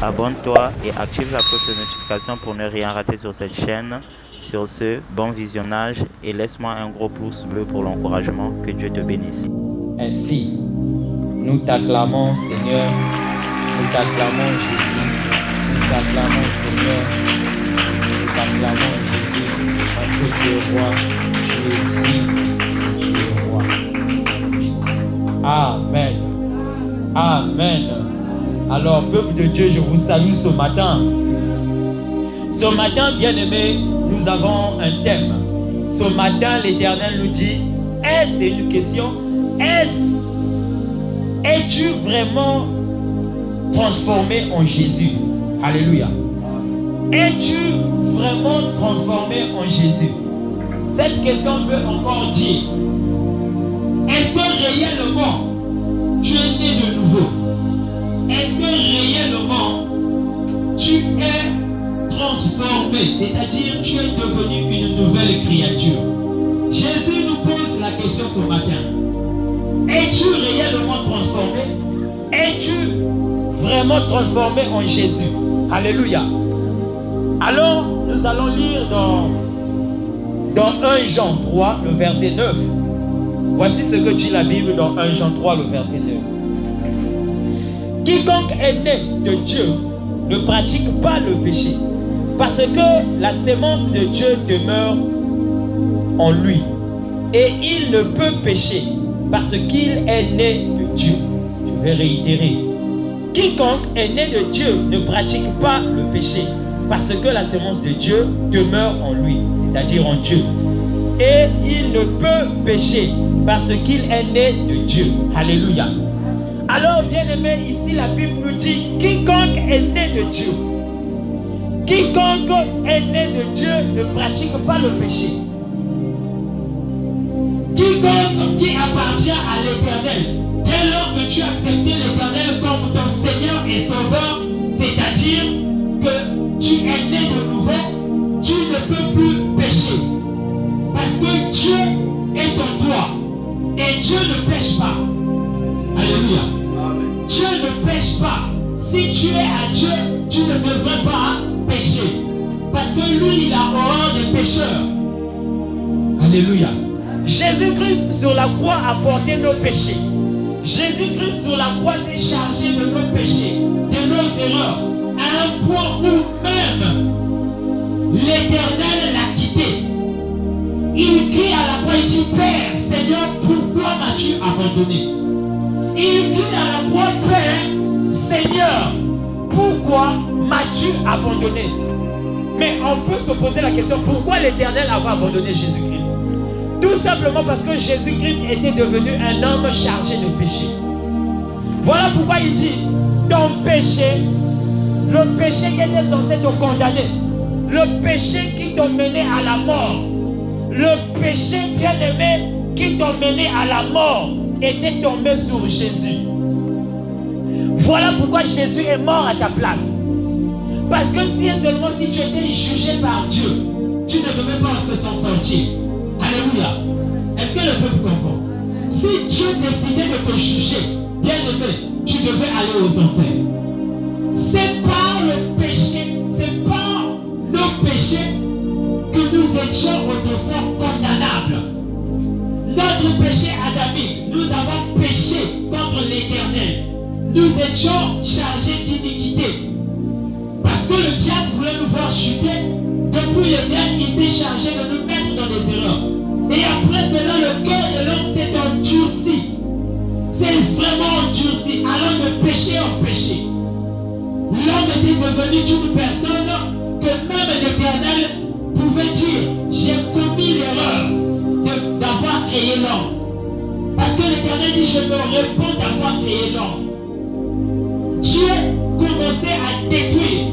abonne-toi et active la cloche de notification pour ne rien rater sur cette chaîne. Sur ce, bon visionnage et laisse-moi un gros pouce bleu pour l'encouragement. Que Dieu te bénisse. Ainsi, nous t'acclamons Seigneur, nous t'acclamons Jésus, nous t'acclamons Seigneur, nous t'acclamons Jésus, parce que tu es roi, tu es roi. Amen. Amen. Alors, peuple de Dieu, je vous salue ce matin. Ce matin, bien-aimés, nous avons un thème. Ce matin, l'Éternel nous dit, est-ce une question? Es-tu vraiment transformé en Jésus? Alléluia. Es-tu vraiment transformé en Jésus? Cette question veut encore dire, est-ce que réellement tu es né de nouveau? Est-ce que réellement tu es transformé? C'est-à-dire tu es devenu une nouvelle créature. Jésus nous pose la question ce matin. Es-tu réellement transformé? Es-tu vraiment transformé en Jésus? Alléluia. Alors, nous allons lire dans 1 Jean 3, le verset 9. Voici ce que dit la Bible dans 1 Jean 3, le verset 9. Quiconque est né de Dieu ne pratique pas le péché, parce que la sémence de Dieu demeure en lui. Et il ne peut pécher, parce qu'il est né de Dieu. Je vais réitérer. Quiconque est né de Dieu ne pratique pas le péché, parce que la sémence de Dieu demeure en lui, c'est-à-dire en Dieu. Et il ne peut pécher, parce qu'il est né de Dieu. Alléluia. Alors, bien-aimés, ici la Bible nous dit, quiconque est né de Dieu. Quiconque est né de Dieu ne pratique pas le péché. Quiconque qui appartient à l'Éternel, dès lors que tu as accepté l'Éternel comme ton Seigneur et Sauveur, c'est-à-dire que tu es né de nouveau, tu ne peux plus pécher. Parce que Dieu est en toi et Dieu ne pêche pas. Alléluia. Amen. Dieu ne pêche pas. Si tu es à Dieu, tu ne devrais pas pécher. Parce que lui, il a horreur des pécheurs. Alléluia. Jésus-Christ sur la croix a porté nos péchés. Jésus-Christ sur la croix s'est chargé de nos péchés, de nos erreurs, à un point où même l'Éternel l'a quitté. Il crie à la croix, il dit, Père, Seigneur, pourquoi m'as-tu abandonné? Il crie à la croix, Père, Seigneur, pourquoi m'as-tu abandonné? Mais on peut se poser la question, pourquoi l'Éternel avait abandonné Jésus-Christ? Tout simplement parce que Jésus-Christ était devenu un homme chargé de péché. Voilà pourquoi il dit, ton péché, le péché qui était censé te condamner, le péché qui t'a mené à la mort, le péché bien-aimé qui t'a mené à la mort, était tombé sur Jésus. Voilà pourquoi Jésus est mort à ta place. Parce que si et seulement si tu étais jugé par Dieu, tu ne devais pas s'en sortir. Alléluia. Est-ce que le peuple comprend? Si Dieu décidait de te juger, bien-aimé, tu devais aller aux enfers. C'est par le péché, c'est par nos péchés que nous étions autrefois condamnables. Notre péché adamique, nous avons péché contre l'Éternel. Nous étions chargés d'iniquité. Parce que le diable voulait nous voir chuter. Depuis l'Éternel, il s'est chargé de nous mettre dans les erreurs. Et après cela, le cœur de l'homme s'est endurci. C'est vraiment endurci. Alors de péché en péché. L'homme était devenu une personne que même l'Éternel pouvait dire, j'ai commis l'erreur d'avoir créé l'homme. Parce que l'Éternel dit, je me réponds d'avoir créé l'homme. Dieu commençait à détruire.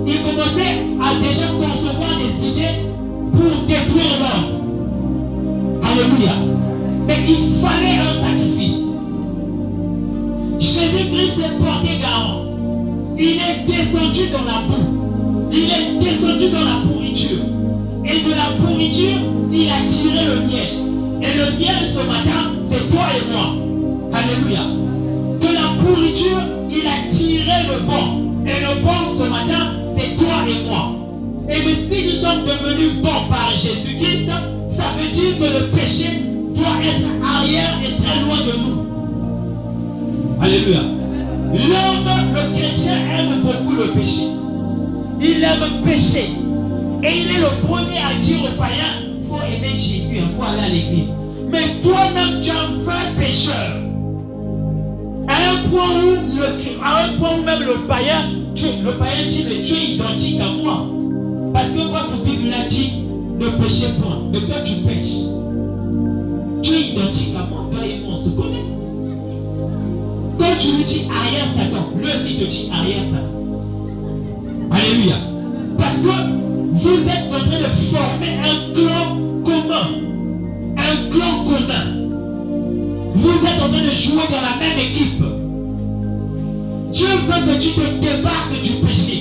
Il commençait à déjà concevoir des idées pour détruire l'homme. Alléluia. Mais il fallait un sacrifice. Jésus-Christ s'est porté garant. Il est descendu dans la boue. Il est descendu dans la pourriture. Et de la pourriture, il a tiré le miel. Et le miel ce matin, c'est toi et moi. Alléluia. De la pourriture, il a tiré le bon. Et Et le bon ce matin, c'est toi et moi. Et mais si nous sommes devenus bons par Jésus-Christ, ça veut dire que le péché doit être arrière et très loin de nous. Alléluia. L'homme, le chrétien, aime beaucoup le péché. Il aime pécher. Et il est le premier à dire aux païens, il faut aimer Jésus, il faut aller à l'église. Mais toi-même, tu es un vrai pécheur. À un point où même le païen dit, mais tu es identique à moi. Parce que votre Bible l'a dit, ne péchez point. Mais toi, tu pêches. Tu es identique à moi, toi et moi, on se connaît. Quand tu lui dis arrière Satan, lui aussi te dit arrière Satan. Alléluia. Parce que vous êtes en train de former un clan commun. Un clan commun. Vous êtes en train de jouer dans la même équipe. Dieu veut que tu te débarques du péché.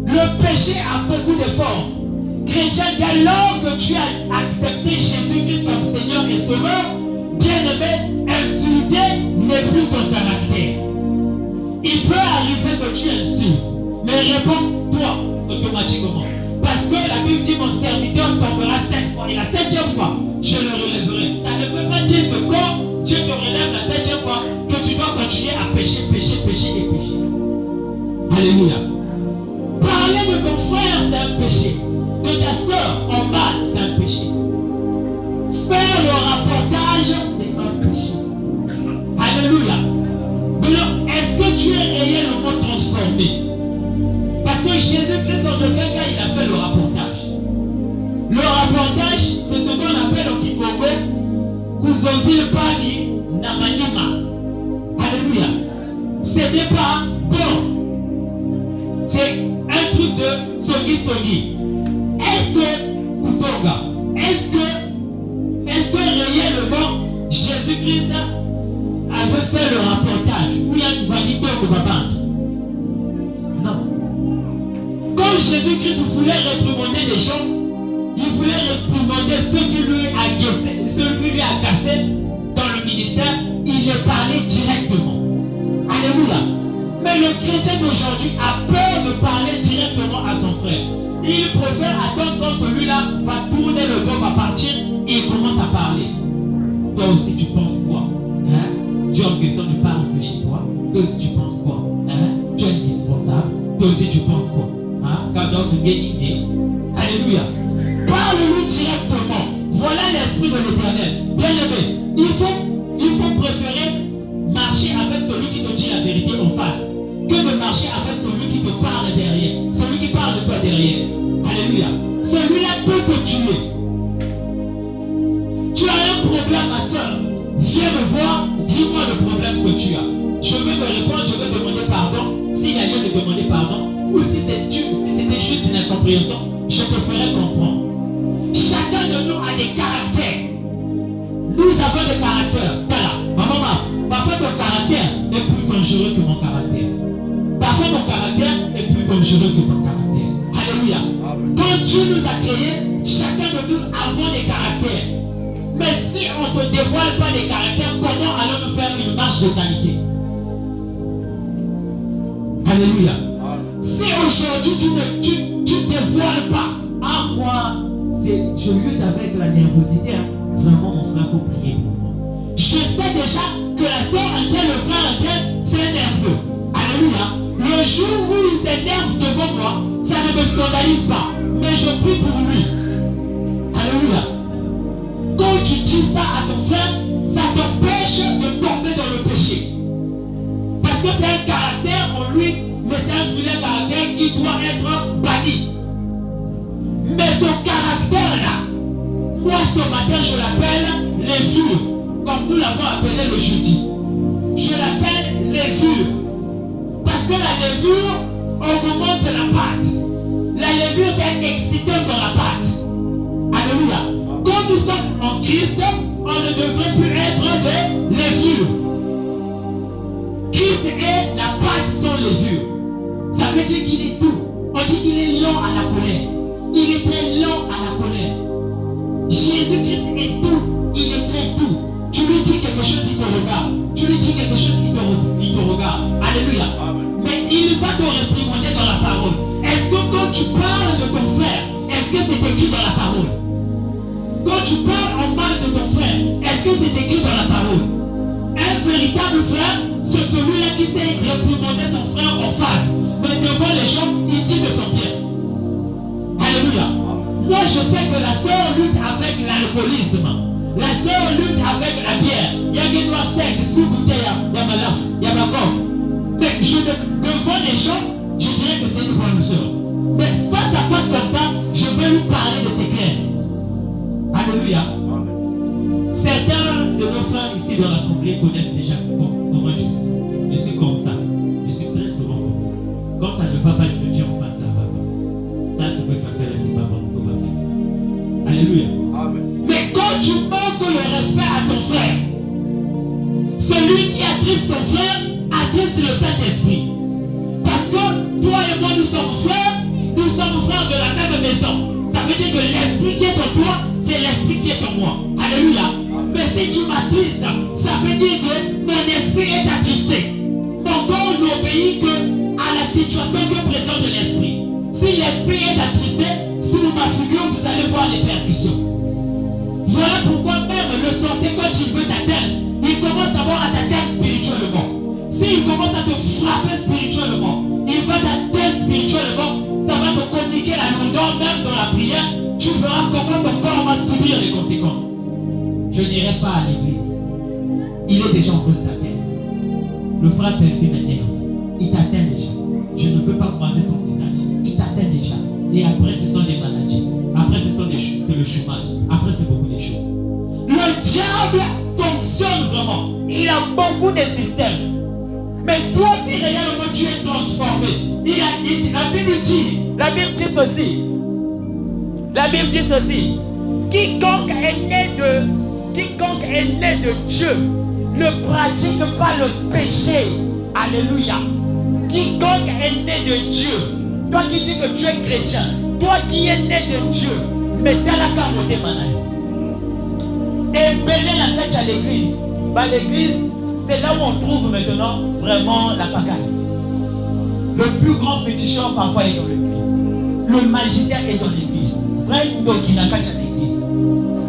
Le péché a beaucoup de formes. Chrétien, dès lors que tu as accepté Jésus-Christ comme Seigneur et Sauveur, bien-aimé, insulter n'est plus ton caractère. Il peut arriver que tu insultes, mais réponds-toi automatiquement. Parce que la Bible dit, mon serviteur tombera 7 fois, et la 7e fois, je le relèverai. Ça ne veut pas dire que quand Dieu te relève la 7e fois, que tu dois continuer à pécher, pécher, pécher et pécher. Alléluia. Parler de ton frère, c'est un péché. De ta soeur en mal, c'est un péché. Faire le rapportage, c'est un péché. Alléluia. Alors, est-ce que tu es réellement transformé? Parce que Jésus-Christ, en aucun cas, il a fait le rapportage. Le rapportage, c'est ce qu'on appelle au Kikongo, Kuzonzil Pani Namanima. Alléluia. Ce n'est pas bon. C'est un truc de sogi. Est-ce que réellement Jésus-Christ avait fait le rapportage où il y a une validité au Baba? Non. Quand Jésus-Christ voulait réprimander les gens, il voulait réprimander ceux qui lui a cassé dans le ministère, il les parlait directement. Alléluia. Mais le chrétien d'aujourd'hui a peur de parler directement à son frère. Il préfère attendre quand celui-là va tourner le dos, va partir et il commence à parler. Toi aussi tu penses quoi? Dieu en question ne parle que chez toi. Toi aussi tu penses quoi? Tu es indispensable. Toi aussi tu penses quoi? Alléluia. Parle-lui directement. Voilà l'esprit de l'Éternel. Bien aimé, il faut préférer marcher avec celui qui te dit la vérité en face que de marcher avec celui qui te parle derrière, celui qui parle de toi derrière. Alléluia. Celui-là peut te tuer. Tu as un problème, ma soeur. Viens me voir, dis-moi le problème que tu as. Je vais te répondre, je vais te demander pardon. S'il y a lieu de demander pardon, ou si c'était juste une incompréhension, je te ferai comprendre. Chacun de nous a des caractères. Nous avons des caractères. Voilà, maman, parfois ton caractère est plus dangereux que mon caractère. Parfois mon caractère est plus dangereux que ton caractère. Alléluia. Quand Dieu nous a créés, chacun de nous avons des caractères. Mais si on ne se dévoile pas les caractères, comment allons-nous faire une marche de qualité? Alléluia. Si aujourd'hui tu ne dévoiles pas, moi, je lutte avec la nervosité. Vraiment, mon frère, il faut prier pour moi. Je sais déjà que la soeur André, le frère André, c'est nerveux. Alléluia. Le jour où il s'énerve devant moi, ça ne me scandalise pas. Mais je prie pour lui. Alléluia. Quand tu dis ça à ton frère, ça t'empêche de tomber dans le péché. Parce que c'est un caractère en lui, mais c'est un vilain caractère qui doit être banni. Mais ce caractère-là, moi ce matin je l'appelle lésure, comme nous l'avons appelé le jeudi. Je l'appelle lésure. Parce que la lésure augmente la pâte. La lésure c'est excitant dans la pâte. Alléluia. Quand nous sommes en Christ, on ne devrait plus être des lésures. Christ est la pâte sans lésure. Ça veut dire qu'il est tout. On dit qu'il est lent à la colère. Il est très lent à la colère. Jésus-Christ est tout. Il est très tout. Tu lui dis quelque chose, il te regarde. Tu lui dis quelque chose, il te regarde. Alléluia. Amen. Mais il va te tu parles de ton frère, est-ce que c'est écrit dans la parole? Quand tu parles en mal de ton frère, est-ce que c'est écrit dans la parole? Un véritable frère, c'est celui-là qui sait réprimander son frère en face. Mais devant les gens, il dit de son bien. Alléluia. Moi, je sais que la sœur lutte avec l'alcoolisme. La sœur lutte avec la bière. Il y a qui doit 5, 6 bouteilles, il y a ma laf, il y a ma gomme. Mais devant les gens, je dirais que c'est une bonne sœur. Mais face à face comme ça, je vais lui parler de ses cœurs. Alléluia. Certains de nos frères ici dans l'assemblée connaissent déjà comment je suis. Je suis comme ça. Je suis très souvent comme ça. Quand ça ne va pas, je me dis en face, ça va pas. Ça, ce que tu as fait là, c'est pas bon, il faut pas faire. Alléluia. Amen. Mais quand tu manques le respect à ton frère, celui qui attriste son frère attriste le Saint-Esprit. Parce que toi et moi, nous sommes frères de la même maison. Ça veut dire que l'esprit qui est en toi, c'est l'esprit qui est en moi. Alléluia. Mais si tu m'attristes, ça veut dire que mon esprit est attristé. Mon corps n'obéit que à la situation que présente l'esprit. Si l'esprit est attristé, sous ma figure, vous allez voir les percussions. Voilà pourquoi même le sorcier, quand il veut t'atteindre, il commence d'abord à t'atteindre spirituellement. S'il commence à te frapper spirituellement, il va t'atteindre spirituellement, ça va te communiquer la lourdeur même dans la prière. Tu verras comment ton corps va subir les conséquences. Je n'irai pas à l'église. Il est déjà en train de t'atteindre. Le frère Perfi m'énerve. Il t'atteint déjà. Je ne peux pas croiser son visage. Il t'atteint déjà. Et après, ce sont les maladies. Après, c'est le chômage. Après, c'est beaucoup de choses. Le diable fonctionne vraiment. Il a beaucoup de systèmes. Mais toi, si réellement tu es transformé, la Bible dit ceci. Quiconque est né de Dieu ne pratique pas le péché. Alléluia. Quiconque est né de Dieu. Toi qui dis que tu es chrétien, toi qui es né de Dieu, mettez la carotte manane. Et belé la tête à l'église. L'église, c'est là où on trouve maintenant vraiment la pagaille. Le plus grand féticheur parfois est dans l'église. Le magicien est dans l'église. Frère Ndokinaka à l'église.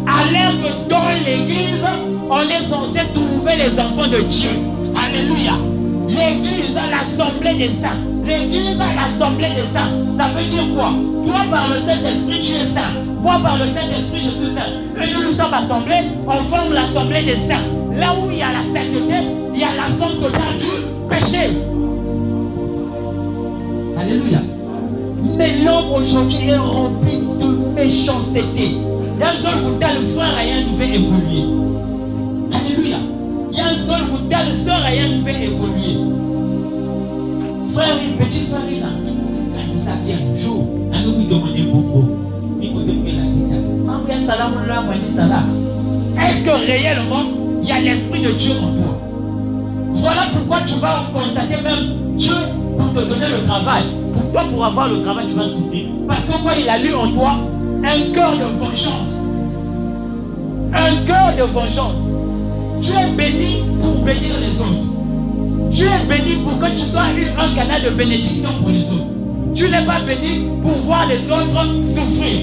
Alors que dans l'église, on est censé trouver les enfants de Dieu. Alléluia. L'église a l'assemblée des saints. L'église a l'assemblée des saints. Ça veut dire quoi? Toi par le Saint-Esprit tu es saint. Moi par le Saint-Esprit je suis saint. Et nous sommes assemblés, on forme l'assemblée des saints. Là où il y a la sainteté, il y a l'absence totale du péché. Alléluia. Mais l'homme aujourd'hui est rempli de méchanceté. Il y a un seul coup le frère rien ne fait évoluer. Alléluia. Il y a un seul coup le soeur rien ne fait évoluer. Frère, petit frère là, il ça bien jour. On nous demander beaucoup. Il faut demander la est-ce que réellement il y a l'esprit de Dieu en toi? Voilà pourquoi tu vas constater même Dieu pour te donner le travail. Pour toi, pour avoir le travail, tu vas souffrir. Parce que quoi, il a lu en toi un cœur de vengeance. Un cœur de vengeance. Tu es béni pour bénir les autres. Tu es béni pour que tu sois un canal de bénédiction pour les autres. Tu n'es pas béni pour voir les autres souffrir.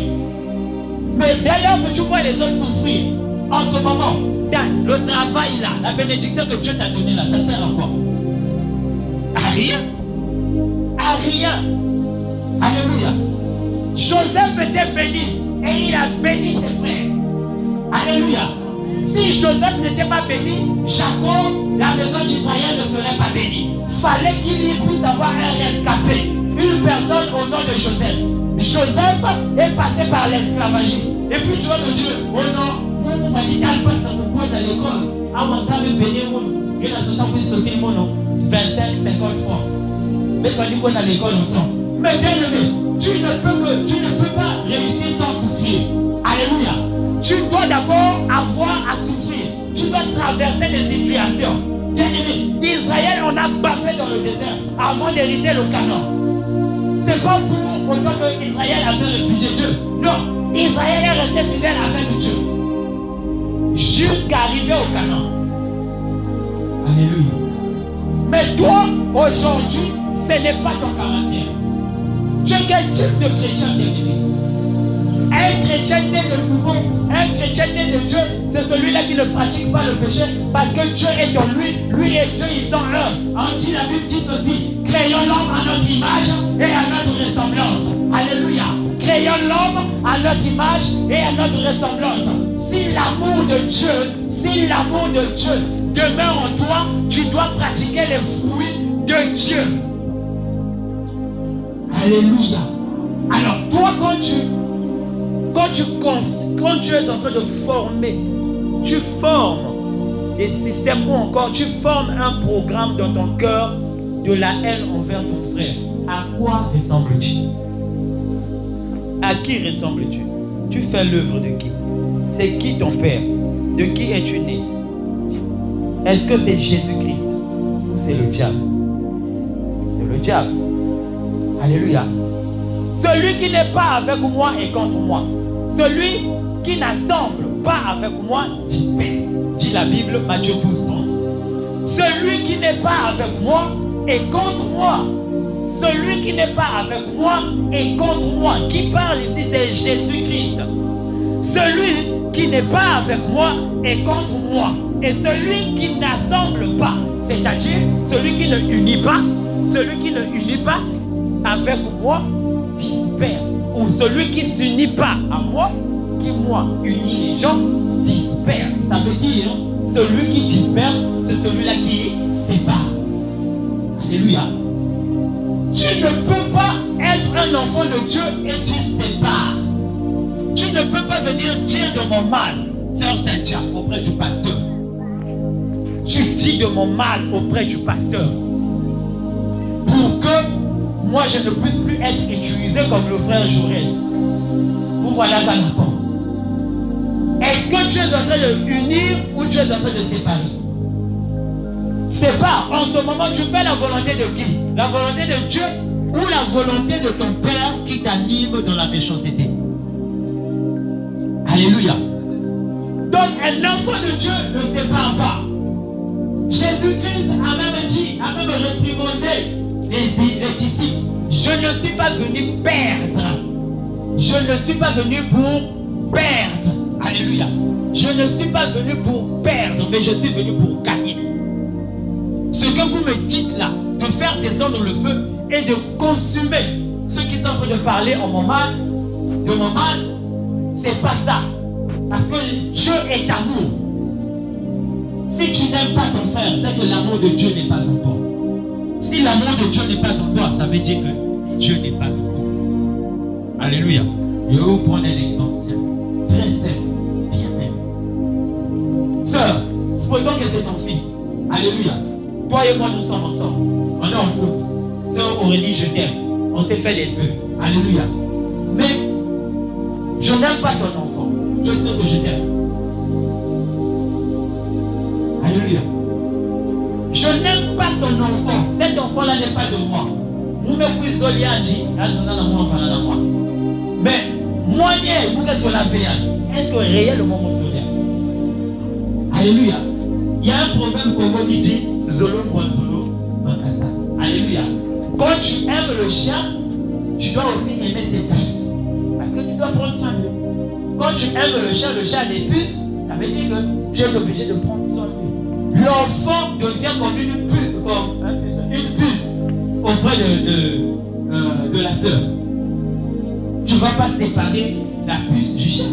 Mais dès lors que tu vois les autres souffrir, en ce moment, le travail là, la bénédiction que Dieu t'a donnée là, ça sert à quoi? À rien. À rien. Alléluia. Joseph était béni et il a béni ses frères. Alléluia. Si Joseph n'était pas béni, Jacob, la maison d'Israël ne serait pas bénie. Fallait qu'il puisse avoir un rescapé, une personne au nom de Joseph. Joseph est passé par l'esclavagisme. Et puis tu vas me dire, oh non, on va dire qu'elle passe dans l'école. Avant ça, il bénir mon. Il y a 70 aussi, mon nom. 25, 50 francs. Mais tu vas dire qu'on a l'école ensemble. Mais bien aimé, tu ne peux pas réussir sans souffrir. Alléluia. Tu dois d'abord avoir à souffrir. Tu dois traverser des situations. Bien aimé, Israël, on a baffé dans le désert avant d'hériter le Canaan. C'est pas pour autant que Israël avait réfugié Dieu. Non, Israël est resté fidèle avec Dieu. Jusqu'à arriver au Canaan. Alléluia. Mais toi, aujourd'hui, ce n'est pas ton caractère. Tu es quel type de chrétien, bien-aimé? Un chrétien né de nouveau, un chrétien né de Dieu, c'est celui-là qui ne pratique pas le péché parce que Dieu est en lui. Lui et Dieu, ils sont un. On dit, la Bible dit ceci: créons l'homme à notre image et à notre ressemblance. Alléluia. Créons l'homme à notre image et à notre ressemblance. Si l'amour de Dieu demeure en toi, tu dois pratiquer les fruits de Dieu. Alléluia. Alors toi, quand tu es en train de former, tu formes des systèmes ou encore tu formes un programme dans ton cœur de la haine envers ton frère. À quoi ressembles-tu? À qui ressembles-tu? Tu fais l'œuvre de qui? C'est qui ton père? De qui es-tu né? Est-ce que c'est Jésus-Christ ou c'est le diable? C'est le diable. Alléluia. Celui qui n'est pas avec moi est contre moi. Celui qui n'assemble pas avec moi disperse. Dit la Bible, Matthieu 12:30. Celui qui n'est pas avec moi est contre moi. Celui qui n'est pas avec moi est contre moi. Qui parle ici, c'est Jésus-Christ. Celui qui n'est pas avec moi est contre moi. Et celui qui n'assemble pas, c'est-à-dire celui qui ne unit pas avec moi, disperse. Ou celui qui ne s'unit pas à moi, qui moi unit les gens, disperse. Ça veut dire, celui qui disperse, c'est celui-là qui sépare. Alléluia. Tu ne peux pas être un enfant de Dieu et tu sépares. Tu ne peux pas venir dire de mon mal, sœur Cynthia, auprès du pasteur. Tu dis de mon mal auprès du pasteur. Pour que moi je ne puisse plus être utilisé comme le frère Jaurès. Vous voilà dans la porte. Est-ce que tu es en train de unir ou tu es en train de séparer? Sépare. En ce moment, tu fais la volonté de qui? La volonté de Dieu ou la volonté de ton Père qui t'anime dans la méchanceté? Alléluia. Donc, un enfant de Dieu ne sépare pas. Jésus-Christ a même réprimandé les disciples. Je ne suis pas venu perdre. Je ne suis pas venu pour perdre. Alléluia. Je ne suis pas venu pour perdre, mais je suis venu pour gagner. Ce que vous me dites là, de faire descendre le feu et de consumer ceux qui sont en train de parler en mon mal, c'est pas ça. Parce que Dieu est amour. Si tu n'aimes pas ton frère, c'est que l'amour de Dieu n'est pas en toi. Si l'amour de Dieu n'est pas en toi, ça veut dire que Dieu n'est pas en toi. Alléluia. Je vais vous prendre un exemple simple. Très simple. Bien même. Sœur, supposons que c'est ton fils. Alléluia. Toi et moi, nous sommes ensemble. On est en couple. Sœur Aurélie, je t'aime. On s'est fait les vœux. Alléluia. Mais je n'aime pas ton enfant. Je sais que je t'aime. Alléluia. Je n'aime pas son enfant. Cet enfant-là n'est pas de moi. Nous ne pouvons pas dire, mais moi, est-ce que réellement mon soleil? Alléluia. Il y a un proverbe congo qui dit Zolo Zolo Makasa. Alléluia. Quand tu aimes le chien, tu dois aussi aimer ses puces. Parce que tu dois prendre soin de lui. Quand tu aimes le chien a des puces, ça veut dire que tu es obligé de prendre soin de lui. L'enfant devient comme une puce auprès de la sœur. Tu ne vas pas séparer la puce du chien.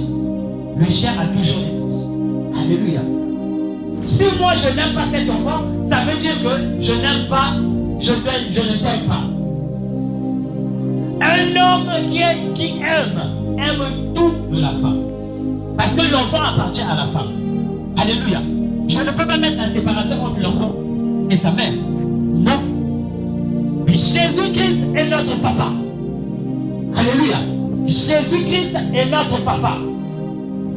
Le chien a toujours des puces. Alléluia. Si moi je n'aime pas cet enfant, ça veut dire que je n'aime pas, je ne t'aime pas. Un homme qui aime tout de la femme. Parce que l'enfant appartient à la femme. Alléluia. Je ne peux pas mettre la séparation entre l'enfant et sa mère. Non. Mais Jésus-Christ est notre papa. Alléluia. Jésus-Christ est notre papa.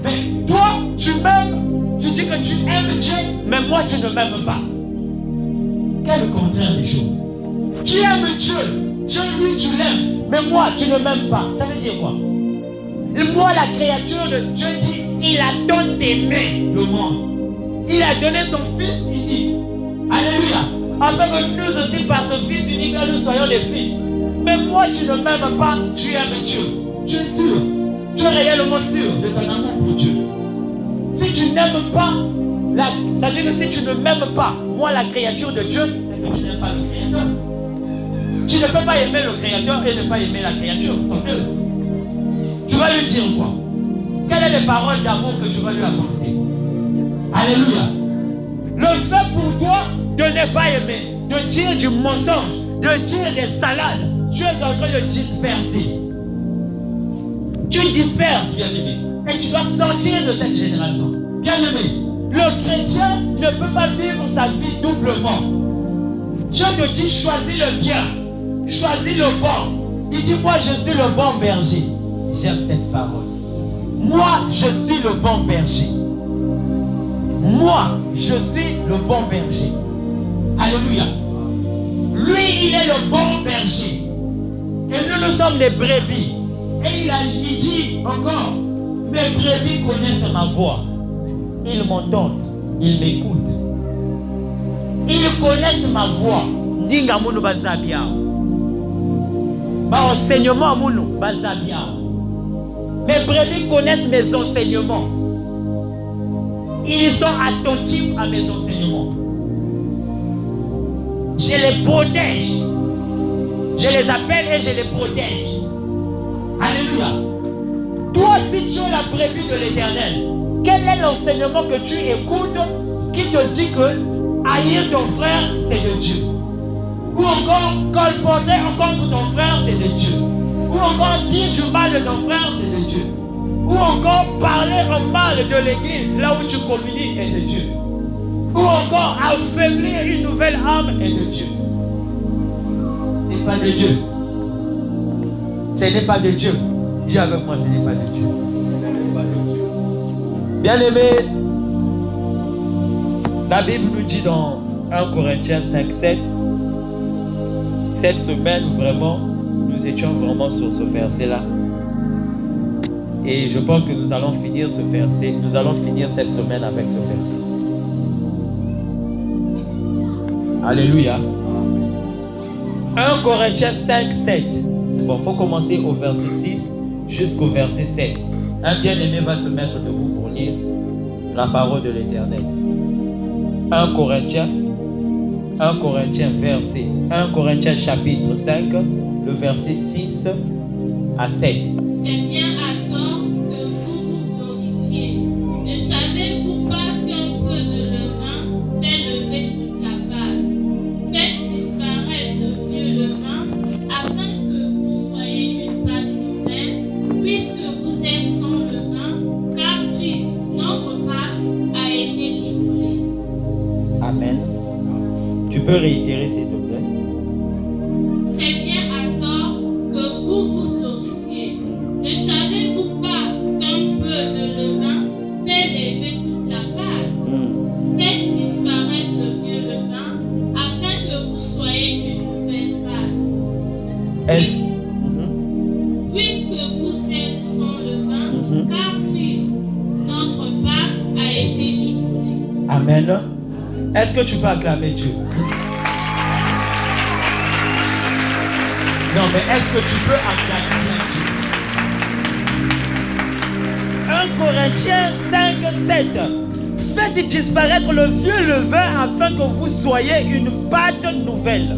Mais toi, tu m'aimes. Tu dis que tu aimes Dieu, mais moi tu ne m'aimes pas. Quel contraire des choses? Tu aimes Dieu, Dieu lui tu l'aimes, mais moi tu ne m'aimes pas. Ça veut dire quoi? Et moi la créature de Dieu dit, il a donné d'aimer le monde. Il a donné son fils unique. Alléluia. Afin que nous aussi par ce fils unique, nous soyons les fils. Mais moi, tu ne m'aimes pas, tu aimes Dieu. Tu es sûr. Tu es réellement sûr de ton amour pour Dieu. Si tu n'aimes pas, ça veut dire que si tu ne m'aimes pas, moi, la créature de Dieu, c'est que tu n'aimes pas le Créateur. Tu ne peux pas aimer le Créateur et ne pas aimer la créature, son œuvre. Tu vas lui dire quoi? Quelles sont les paroles d'amour que tu vas lui annoncer? Alléluia. Le fait pour toi de ne pas aimer, de dire du mensonge, de dire des salades, tu es en train de disperser. Tu disperses, bien-aimé. Et tu dois sortir de cette génération. Bien-aimé, le chrétien ne peut pas vivre sa vie doublement. Dieu te dit choisis le bien, choisis le bon. Il dit moi je suis le bon berger. J'aime cette parole. Moi je suis le bon berger. Moi je suis le bon berger. Alléluia. Lui il est le bon berger. Et nous sommes des brebis. Et il dit encore, mes brebis connaissent ma voix. Ils m'entendent, ils m'écoutent. Ils connaissent ma voix. Dinga munu bazabia. Ma enseignement munu bazabia. Mes brebis connaissent mes enseignements. Ils sont attentifs à mes enseignements. Je les protège. Je les appelle et je les protège. Alléluia. Toi, si tu es la brebis de l'Éternel, quel est l'enseignement que tu écoutes qui te dit que haïr ton frère, c'est de Dieu? Ou encore colporter contre ton frère, c'est de Dieu? Ou encore dire du mal de ton frère, c'est de Dieu? Ou encore parler en mal de l'église, là où tu communies, est de Dieu? Ou encore affaiblir une nouvelle âme, est de Dieu? C'est pas de Dieu. Ce n'est pas de Dieu. Dis avec moi, ce n'est pas de Dieu. Bien-aimé, la Bible nous dit dans 1 Corinthiens 5:7, cette semaine, vraiment, nous étions vraiment sur ce verset-là. Et je pense que nous allons finir ce verset, nous allons finir cette semaine avec ce verset. Alléluia. 1 Corinthiens 5:7. Bon, il faut commencer au verset 6 jusqu'au verset 7. Un bien-aimé va se mettre debout pour lire la parole de l'Éternel. 1 Corinthiens chapitre 5, le verset 6 à 7. C'est bien à temps que vous vous glorifiez. Ne savez-vous pas qu'un peu de levain fait lever toute la pâte? Faites disparaître le vieux levain afin que vous soyez une pâte nouvelle, puisque vous êtes sans levain, car Christ, notre Pâque, a été livré. Amen. Tu peux réitérer s'il te plaît? C'est bien à tort que vous vous glorifiez. Ne savez-vous pas qu'un peu de levain fait lever toute la pâte? Faites disparaître le vieux levain afin que vous soyez une nouvelle pâte. Puisque vous êtes sans levain, car Christ, notre Pâque, a été livré. Amen. Est-ce que tu peux acclamer Dieu? Non, mais est-ce que tu peux acclamer Dieu? 1 Corinthiens 5:7. Faites disparaître le vieux levain afin que vous soyez une pâte nouvelle.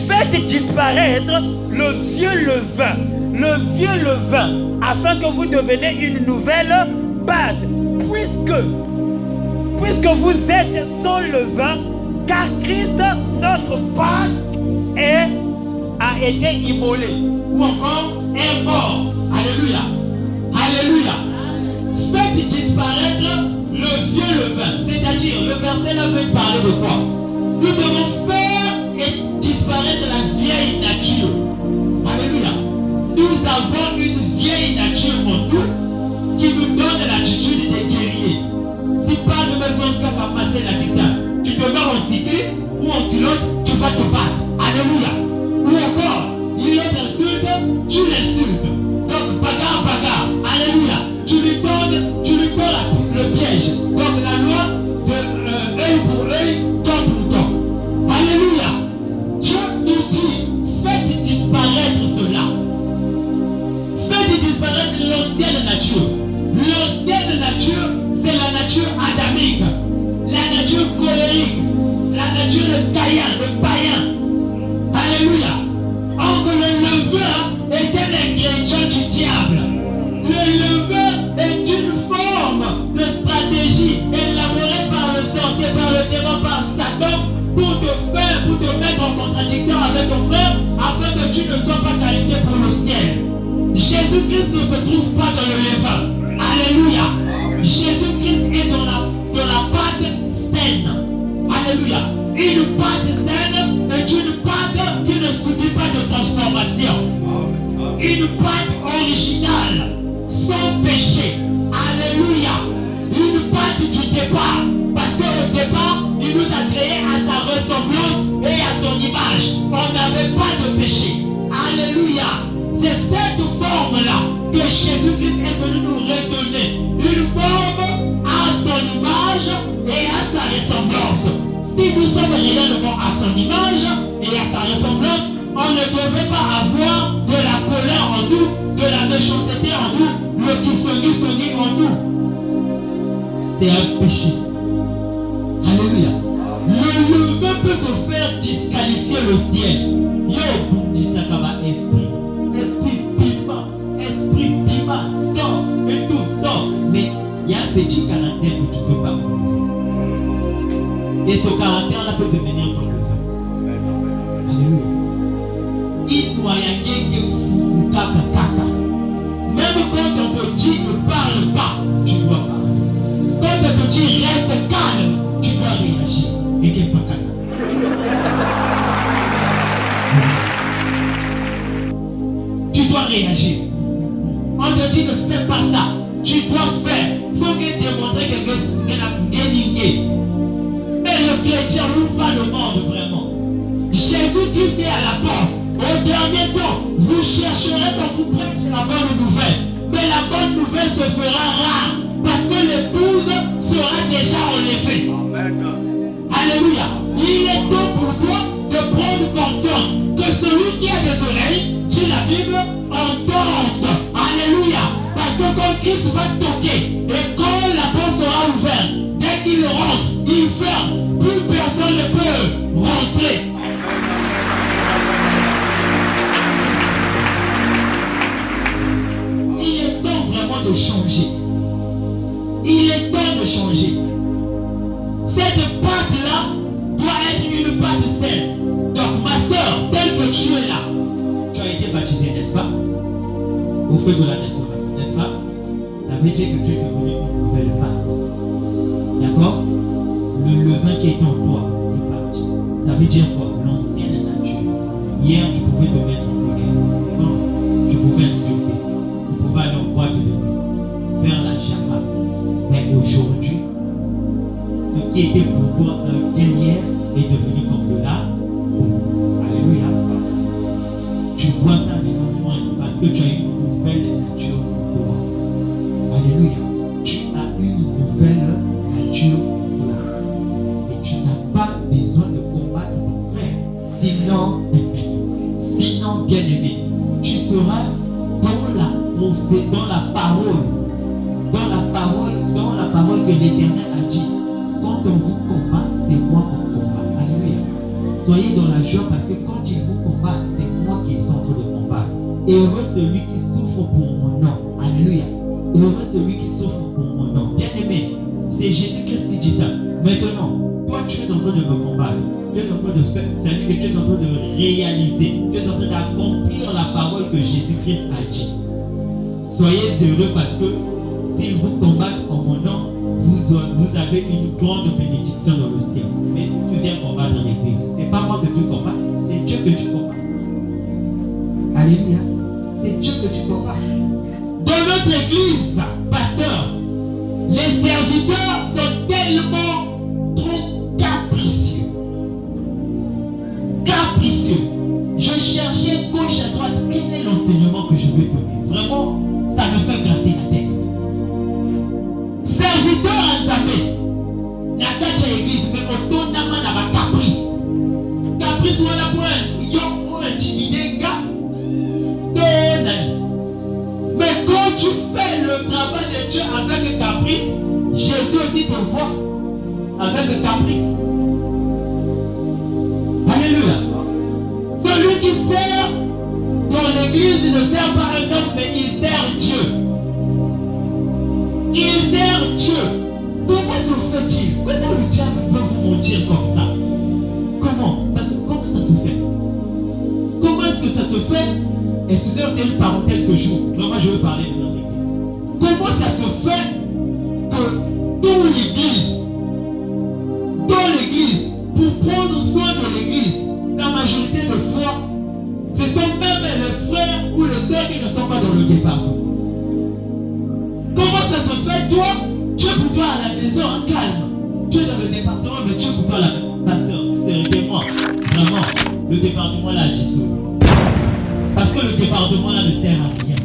Faites disparaître le vieux levain, afin que vous deveniez une nouvelle pâte. Puisque vous êtes sans levain, car Christ, notre Pâque, a été immolé. Ou encore est mort. Alléluia. Alléluia. Faites disparaître le vieux levain. C'est-à-dire, le verset là veut parler de quoi? Nous devons faire disparaître la vieille nature. Alléluia. Nous avons une vieille nature en nous qui nous donne l'attitude des guerriers. Si pas de maison qu'à passer la distance, tu te mets en cycliste ou en culotte, tu vas te battre. Alléluia. Ou encore, il t'insulte, tu l'insultes. Donc bagarre. Alléluia. Tu lui donnes le piège. Donc la loi de œil pour œil, temps pour temps. Alléluia. Dieu nous dit, faites disparaître Dieu le Caïn, le païen. Alléluia. Or que le levain est un ingrédient du diable. Le levain est une forme de stratégie élaborée par le sorcier, par le démon, par Satan, pour te mettre en contradiction avec ton frère, afin que tu ne sois pas qualifié pour le ciel. Jésus-Christ ne se trouve pas dans le levain. Alléluia. Jésus-Christ est dans la pâte saine. Alléluia. Une pâte saine est une pâte qui ne subit pas de transformation. Une pâte originale, sans péché. Alléluia. Une pâte du départ. Parce qu'au départ, il nous a créés à sa ressemblance et à son image. On n'avait pas de péché. Alléluia. C'est cette forme-là que Jésus-Christ est venu nous redonner. Une forme à son image et à sa ressemblance. Si nous sommes réellement à son image et à sa ressemblance, on ne devrait pas avoir de la colère en nous, de la méchanceté en nous, le qui en nous. C'est un péché. Alléluia. Le levain peut te faire disqualifier le ciel. Yo, dit ça comme un esprit. Esprit piment, sort, et tout sort. Mais il y a un petit caractère que tu ne peux pas comprendre. Et ce caractère-là peut devenir ton levain. Alléluia. Il doit y avoir kaka. Même quand on te dit ne parle pas, tu dois parler. Quand on te dit reste calme, tu dois réagir. Et qu'il n'y ait pas qu'à ça. Tu dois réagir. On te dit ne fais pas ça. Tu dois faire. Il faut que démontrer quelque chose qui a déligné. Mais le chrétien n'ouvre pas le monde vraiment. Jésus-Christ est à la porte. Au dernier temps, vous chercherez quand vous prêchez la bonne nouvelle. Mais la bonne nouvelle se fera rare. Parce que l'épouse sera déjà enlevée. Alléluia. Il est temps pour toi de prendre conscience que celui qui a des oreilles, dit la Bible, entende. Alléluia. Parce que quand Christ va toquer et quand la porte sera ouverte, dès qu'il rentre, il ferme. Plus personne ne peut rentrer. Il est temps vraiment de changer. Il est temps de changer. Cette pâte-là doit être une pâte saine. Donc ma soeur, telle que tu es là, tu as été baptisé, n'est-ce pas? Au feu de la restauration, n'est-ce pas? Ça veut dire que tu es devenu une nouvelle pâte. D'accord? Le levain qui est en toi est parti. Ça veut dire quoi? L'ancienne nature. Hier, tu pouvais te mettre en colère. Non, tu pouvais insulter. Tu pouvais aller en boîte de nuit, faire la chapa. Mais aujourd'hui, ce qui était pour toi un guerrier est devenu comme de là. Alléluia. Tu vois ça maintenant moins parce que tu as une nouvelle nature pour toi. Alléluia. Tu as une nouvelle nature pour toi. Et tu n'as pas besoin de combattre ton frère. Sinon, bien aimé, tu seras dans la parole que l'Éternel a dit. Quand on vous combat, c'est moi qu'on combat. Alléluia. Soyez dans la joie parce que quand il vous combat, c'est moi qui suis en train de combattre. Heureux celui qui souffre pour mon nom. Alléluia. Heureux celui qui souffre pour mon nom. Bien aimé, c'est Jésus-Christ qui dit ça. Maintenant, toi tu es en train de me combattre. Tu es en train de faire, c'est-à-dire que tu es en train de réaliser. Tu es en train d'accomplir la parole que Jésus-Christ a dit. Soyez heureux parce que s'ils vous combattent en mon nom, vous avez une grande bénédiction dans le ciel. Mais si tu viens combattre dans l'église, ce n'est pas moi que tu combats, c'est Dieu que tu combats. Alléluia. C'est Dieu que tu combats. Dans notre église, pasteur, les serviteurs sont tellement trop capricieux. Je cherchais gauche à droite, quel est l'enseignement que je veux donner? Vraiment, ça me fait gratter la tête. Serviteur en Zambé, la tâche à l'église, mais autant d'amant à ma caprice. Caprice, voilà pour un intimider, gars. Mais quand tu fais le travail de Dieu avec caprice, Jésus aussi te voit avec caprice. pasteur, c'est une parenthèse que j'ouvre. Vraiment, je veux parler de notre église. Comment ça se fait que dans l'église, pour prendre soin de l'église, la majorité de fois, ce sont même les frères ou les sœurs qui ne sont pas dans le département. Comment ça se fait, toi, tu es pour toi à la maison en calme. Tu es dans le département, mais tu es pour toi à la maison. Pasteur, c'est moi. Vraiment, le département là a dissous. Parce que le département là ne sert à rien.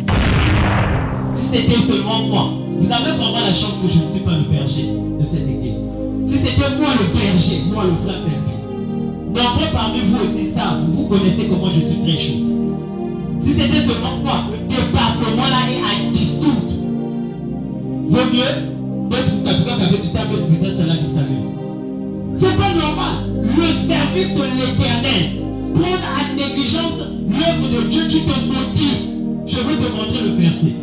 Si c'était seulement moi, vous avez vraiment la chance que je ne suis pas le berger de cette église. Si c'était moi le berger, moi le vrai berger. Nombreux parmi vous aussi savent, vous connaissez comment je suis très chaud. Si c'était seulement moi, le département là est à dissoudre. Vaut mieux d'être tout avec du temps avec Bruxelles, c'est là qui salue. C'est pas normal. Le service de l'Éternel, prendre à négligence l'œuvre de Dieu, tu te motives. Je veux te montrer le verset.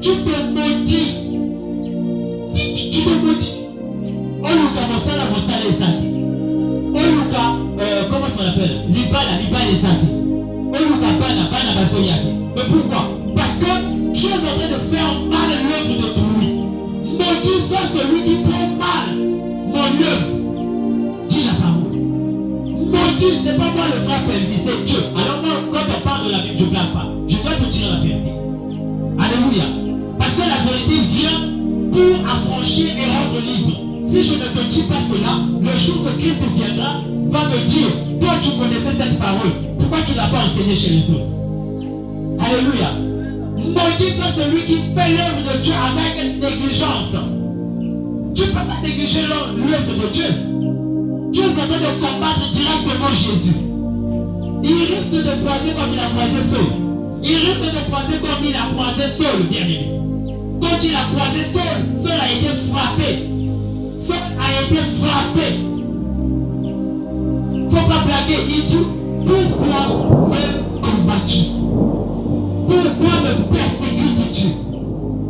Tu te motives. Si tu te motives. Oluka Mosala Ezate. Oluka, comment ça l'appelle? Libala Ezate. Oluka Bana Basoyake. Mais pourquoi? Parce que tu es en train de faire mal l'œuvre de Dieu. Maudit soit celui qui prend mal mon œuvre. Dis la parole. Maudit, c'est pas moi le frère Pelvis, c'est Dieu. Alors moi, quand on parle de la Bible, je ne blague pas. Je dois te dire la vérité. Alléluia. Parce que la vérité vient pour affranchir et rendre libre. Si je ne te dis pas cela, le jour que Christ viendra, va me dire, toi tu connaissais cette parole, pourquoi tu ne l'as pas enseignée chez les autres? Alléluia. Maudit soit celui qui fait l'œuvre de Dieu avec négligence. Tu ne peux pas négliger l'œuvre de Dieu. Tu es en train de combattre directement Jésus. Il risque de croiser comme il a croisé Saul. Il risque de croiser comme il a croisé Saul, bien-aimé. Quand il a croisé Saul, Saul a été frappé. Saul a été frappé. Faut pas blaguer. Il dit, pourquoi me combattu? Pourquoi me persécutes-tu?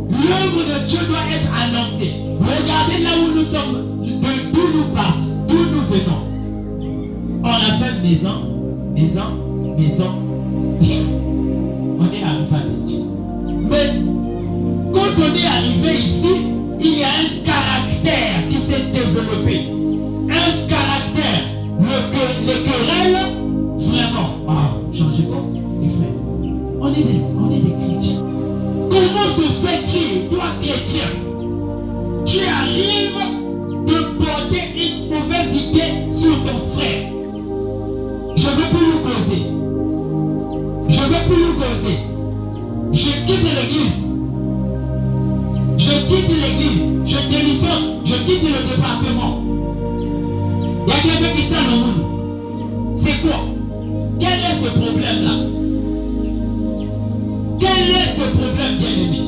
L'œuvre de Dieu doit être annoncée. Regardez là où nous sommes, d'où nous partons, d'où nous venons. On a fait maison. Bien. On est arrivé à Dieu. Mais quand on est arrivé ici, il y a un caractère qui s'est développé. Un caractère. Les querelles, vraiment. Changez pas, les frères. On est des chrétiens. Comment se fait-il, toi chrétien, tu arrives de porter une mauvaise idée sur ton frère? Je ne veux plus nous causer. Je quitte l'église. Je démissionne. Je quitte le département. Il y a quelqu'un qui sait le monde. C'est quoi? Quel est ce problème-là? Quel est ce problème, bien-aimé?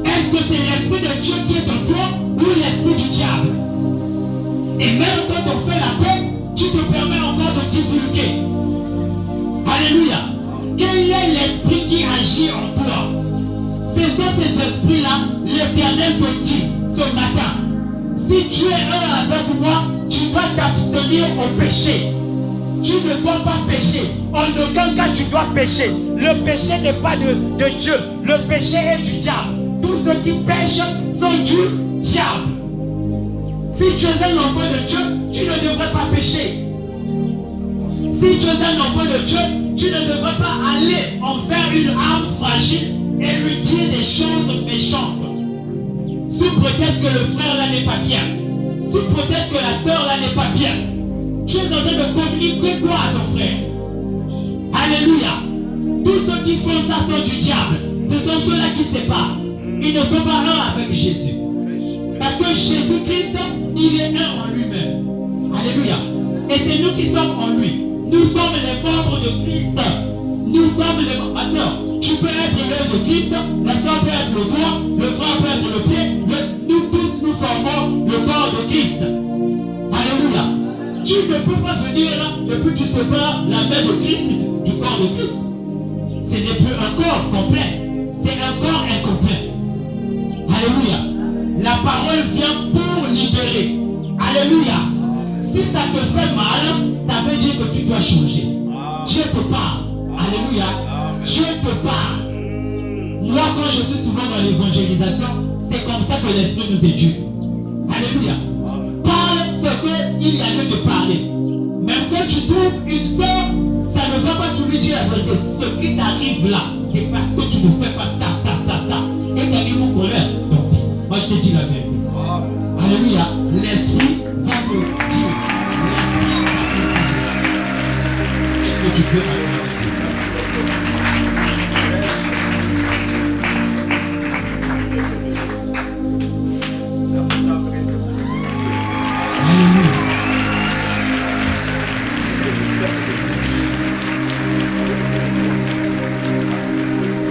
Est-ce que c'est l'esprit de Dieu qui est en toi ou l'esprit du diable? Et même quand on fait la paix, tu te permets encore de divulguer. Alléluia. Quel est l'esprit qui agit en toi? C'est ça, ces esprits-là, l'Éternel te dit ce matin. Si tu es un avec moi, tu dois t'abstenir au péché. Tu ne dois pas pécher. En aucun cas tu dois pécher. Le péché n'est pas de Dieu. Le péché est du diable. Tous ceux qui pêchent sont du diable. Si tu es un enfant de Dieu, tu ne devrais pas pécher. Si tu es un enfant de Dieu, tu ne devrais pas aller envers une âme fragile et lui dire des choses méchantes. Sous prétexte que le frère là n'est pas bien. Sous prétexte que la sœur là n'est pas bien. Tu es en train de communiquer quoi à ton frère? Alléluia. Tous ceux qui font ça sont du diable. Ce sont ceux-là qui séparent. Ils ne sont pas un avec Jésus. Parce que Jésus-Christ, il est un en lui-même. Alléluia. Et c'est nous qui sommes en lui. Nous sommes les membres de Christ. Nous sommes les membres. Ma soeur, tu peux être l'œil de Christ, la soeur peut être le doigt, le frère peut être le pied. Nous tous, nous formons le corps de Christ. Alléluia. Tu ne peux pas venir là et puis tu sépares la main de Christ du corps de Christ. Ce n'est plus un corps complet. C'est un corps incomplet. Alléluia. La parole vient pour libérer. Alléluia. Si ça te fait mal, ça veut dire que tu dois changer. Dieu te parle. Alléluia. Dieu te parle. conversation, c'est comme ça que l'Esprit nous éduque. Alléluia. Parle ce qu'il y a lieu de parler. Même quand tu trouves une soeur, ça ne va pas tout lui dire la vérité. Ce qui t'arrive là, c'est parce que tu ne fais pas ça. Et tu arrives en colère. Donc, moi je te dis la vérité. Alléluia. L'Esprit va me dire. Est-ce que tu peux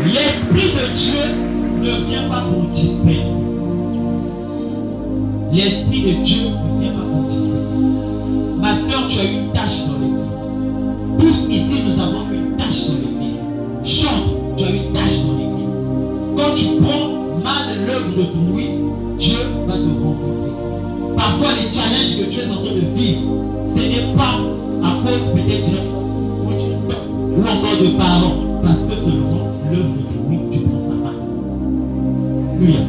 L'Esprit de Dieu ne vient pas pour disperser. L'Esprit de Dieu ne vient pas pour disperser. Ma soeur, tu as une tâche dans l'église. Tous ici, nous avons une tâche dans l'église. Chante, tu as une tâche dans l'église. Quand tu prends mal l'œuvre de bruit, Dieu va te rencontrer. Parfois, les challenges que tu es en train de vivre, ce n'est pas à cause peut-être de ou encore de parents, parce que seulement l'œuvre de bruit, tu prends sa part. Alléluia.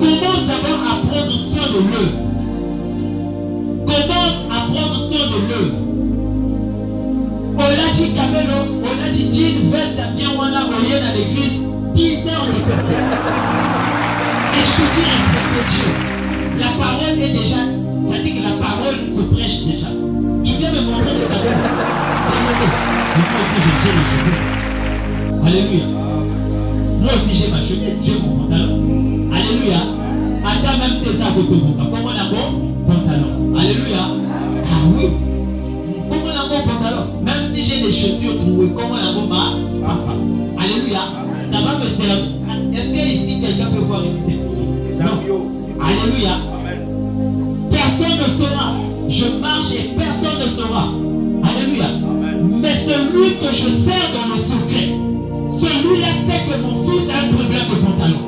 Commence d'abord à prendre soin de l'œuvre. Commence à prendre soin de l'œuvre. Olachi Kamelo, Olachi Jin, Vesta, bien Wana, Oyen à l'église, 10 heures de personnes. Et je te dis, respecte Dieu. La parole est déjà, c'est-à-dire que la parole se prêche déjà. Tu viens me montrer le tableau. Mais moi aussi j'ai mes cheveux. Alléluia. Moi aussi j'ai ma chemise, j'ai mon pantalon. Alléluia. Attends même César de Toboka. Comment on a mon pantalon? Alléluia. Ah oui. Comment on a mon pantalon? Même si j'ai des chaussures trouées, comment on a mon papa? Alléluia. Ça va me servir. Est-ce que ici quelqu'un peut voir ici cette photo? Non. Alléluia. Personne ne saura. Je marche et personne ne saura. Alléluia. Mais celui que je sers dans le secret, celui-là sait que mon fils a un problème de pantalon.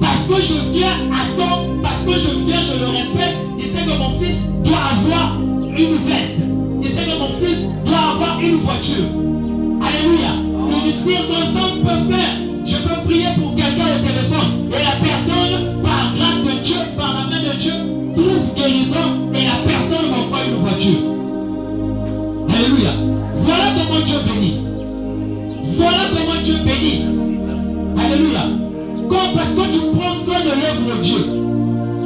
Parce que je viens à temps, parce que je viens, je le respecte, il sait que mon fils doit avoir une veste. Il sait que mon fils doit avoir une voiture. Alléluia. Une circonstance peut faire. Je peux prier pour quelqu'un au téléphone et la personne, par grâce de Dieu, par la main de Dieu, trouve guérison et la personne m'envoie une voiture. Alléluia. Voilà comment Dieu bénit. Voilà comment Dieu bénit. Alléluia. Parce que tu prends soin de l'œuvre de Dieu.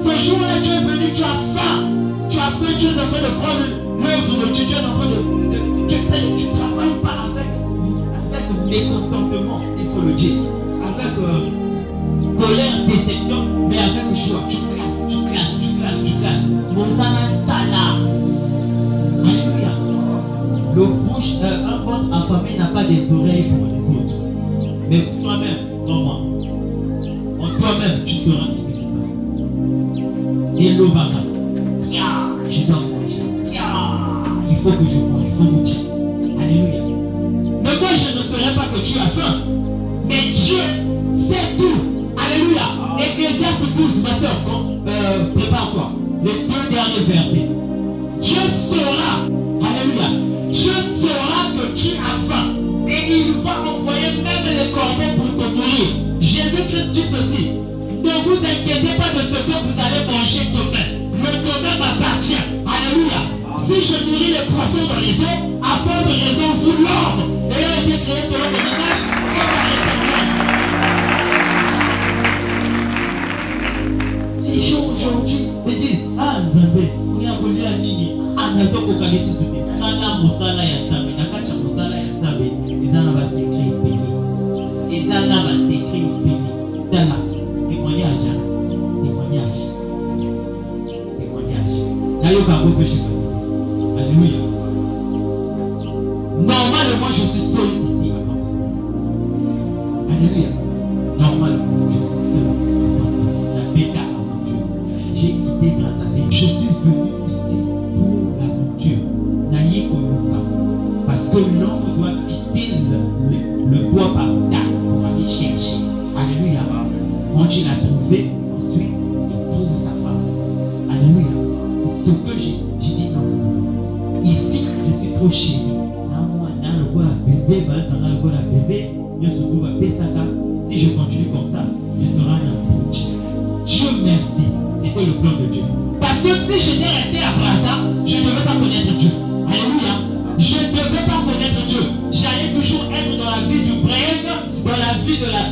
Ce jour-là, tu es venu, tu as faim. Tu as faim, tu es en train de prendre l'œuvre de Dieu. Tu es en train de... Tu ne travailles pas avec mécontentement, il faut le dire. Avec colère, déception, mais avec joie. Tu classes. Monsana Tala. Alléluia. Un ventre affamé n'a pas des oreilles pour les autres. Mais toi-même, en moi, en toi-même, tu te rends et l'obaka. Je dois manger. Il faut que je mange, il faut goûter. Alléluia. Mais moi, je ne saurais pas que tu as faim. Mais Dieu sait tout. Alléluia. Ecclésiaste 12, ma soeur, prépare-toi. Les 2 derniers versets. Dieu saura. Alléluia. Dieu saura que tu as faim. Et il va envoyer même les corbeaux pour te nourrir. Jésus-Christ dit ceci. Ne vous inquiétez pas de ce que vous allez manger demain. Le demain m'appartient. Alléluia. Si je nourris les poissons dans les eaux, à forte raison, vous l'homme, ayant été créé selon mon image, et ma ressemblance. Les gens aujourd'hui me disent, ah, bébé, on y a volé à Nini. Ah, nous avons focalisé sur des Sana Mosala Yatabe, Nakacha Mosala Yatabe, ils en ont s'écrit béni. Ils en ont s'écrit béni. Dala, témoignage. D'ailleurs, quand vous péchez, alléluia. Normalement, je suis seul ici. Alléluia. Normalement, je suis seul. La bêta aventure. J'ai quitté grâce à Dieu. Je suis venu ici pour l'aventure. Naïe Koyoka. Parce que l'homme doit quitter le bois par terre pour aller chercher. Alléluia. Quand il l'a trouvé, ensuite, il trouve sa femme. Alléluia. Ce que j'ai dit non. Ici, je suis trop chéri. Dans le bébé, il y a ce bébé, si je continue comme ça, je serai un apôtre. Dieu merci, c'était le plan de Dieu. Parce que si j'étais resté après ça, je ne devais pas connaître Dieu. Alléluia. Je ne devais pas connaître Dieu. J'allais toujours être dans la vie du break, dans la vie de la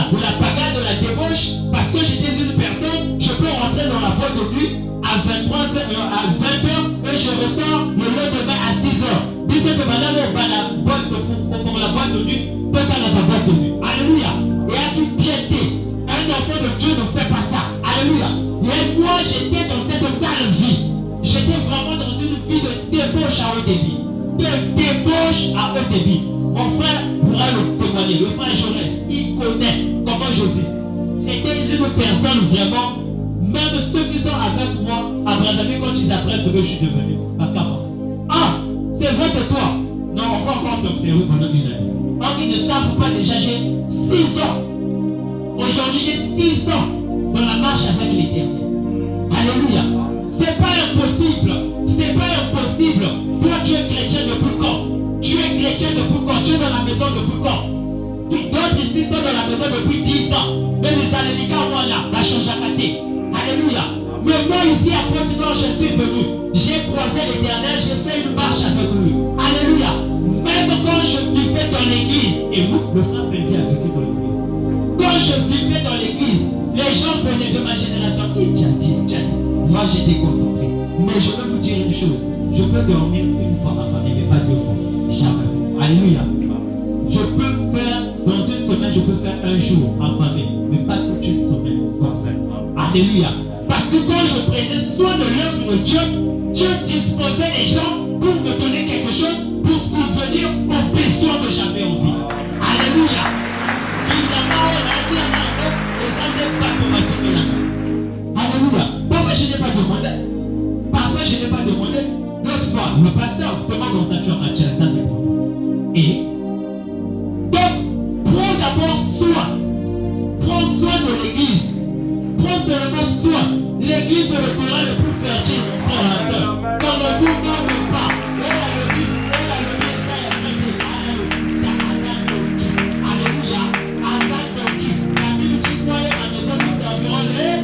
de la bagarre, de la débauche, parce que j'étais une personne, je peux rentrer dans la boîte de nuit à 23h, à 20h, et je ressors le lendemain à 6h. Puisque que madame va la boîte de nuit, peut à la boîte de nuit. Alléluia. Et à une piété. Un enfant de Dieu ne fait pas ça. Alléluia. Et moi, j'étais dans cette sale vie. J'étais vraiment dans une vie de débauche à haut débit. De débauche à haut débit. Mon frère pourra le témoigner. Le frère Jonas, il connaît comment je vis. J'étais une personne vraiment, même ceux qui sont avec moi, à Brazzaville, quand ils apprennent ce que je suis devenu. Ah, c'est vrai, c'est toi. Non, on va encore t'observer pendant une heure. Or, ils ne savent pas déjà, j'ai 6 ans. Aujourd'hui, j'ai 6 ans dans la marche avec l'Éternel. Alléluia. C'est pas impossible. C'est pas impossible. Toi, tu es chrétien depuis quand? Tu es chrétien depuis quand? Tu es dans la maison depuis quand? D'autres ici sont dans la maison depuis 10 ans. Mais les Alélikas, moi, là, va changer à côté. Alléluia. Mais moi, ici, à Pointe-Nord, je suis venu. J'ai croisé l'Éternel, j'ai fait une marche avec lui. Alléluia. Même quand je vivais dans l'église, et vous, le frère Bélier a vécu dans l'église. Quand je vivais dans l'église, les gens venaient de ma génération. Moi, j'étais concentré. Mais je veux vous dire une chose. Je peux dormir une fois affamé, mais pas 2 fois. Jamais. Alléluia. Je peux faire, dans une semaine, je peux faire un jour affamé, mais pas toute une semaine comme ça. Alléluia. Parce que quand je prenais soin de l'œuvre de Dieu, Dieu disposait les gens pour me donner quelque chose, pour subvenir aux besoins que j'avais en vie. Alléluia. Alléluia. Parfois je n'ai pas demandé. Parfois je n'ai pas demandé. L'autre fois, le pasteur, c'est moi comme ça, tu en as tiens, ça c'est bon. Et donc, prends d'abord soin. Prends soin de l'église. Prends seulement soin. L'église est le terrain le plus fertile, frère et soeur. Quand le vous ne pas, alléluia. La Bible dit quoi, la maison nous serviront les.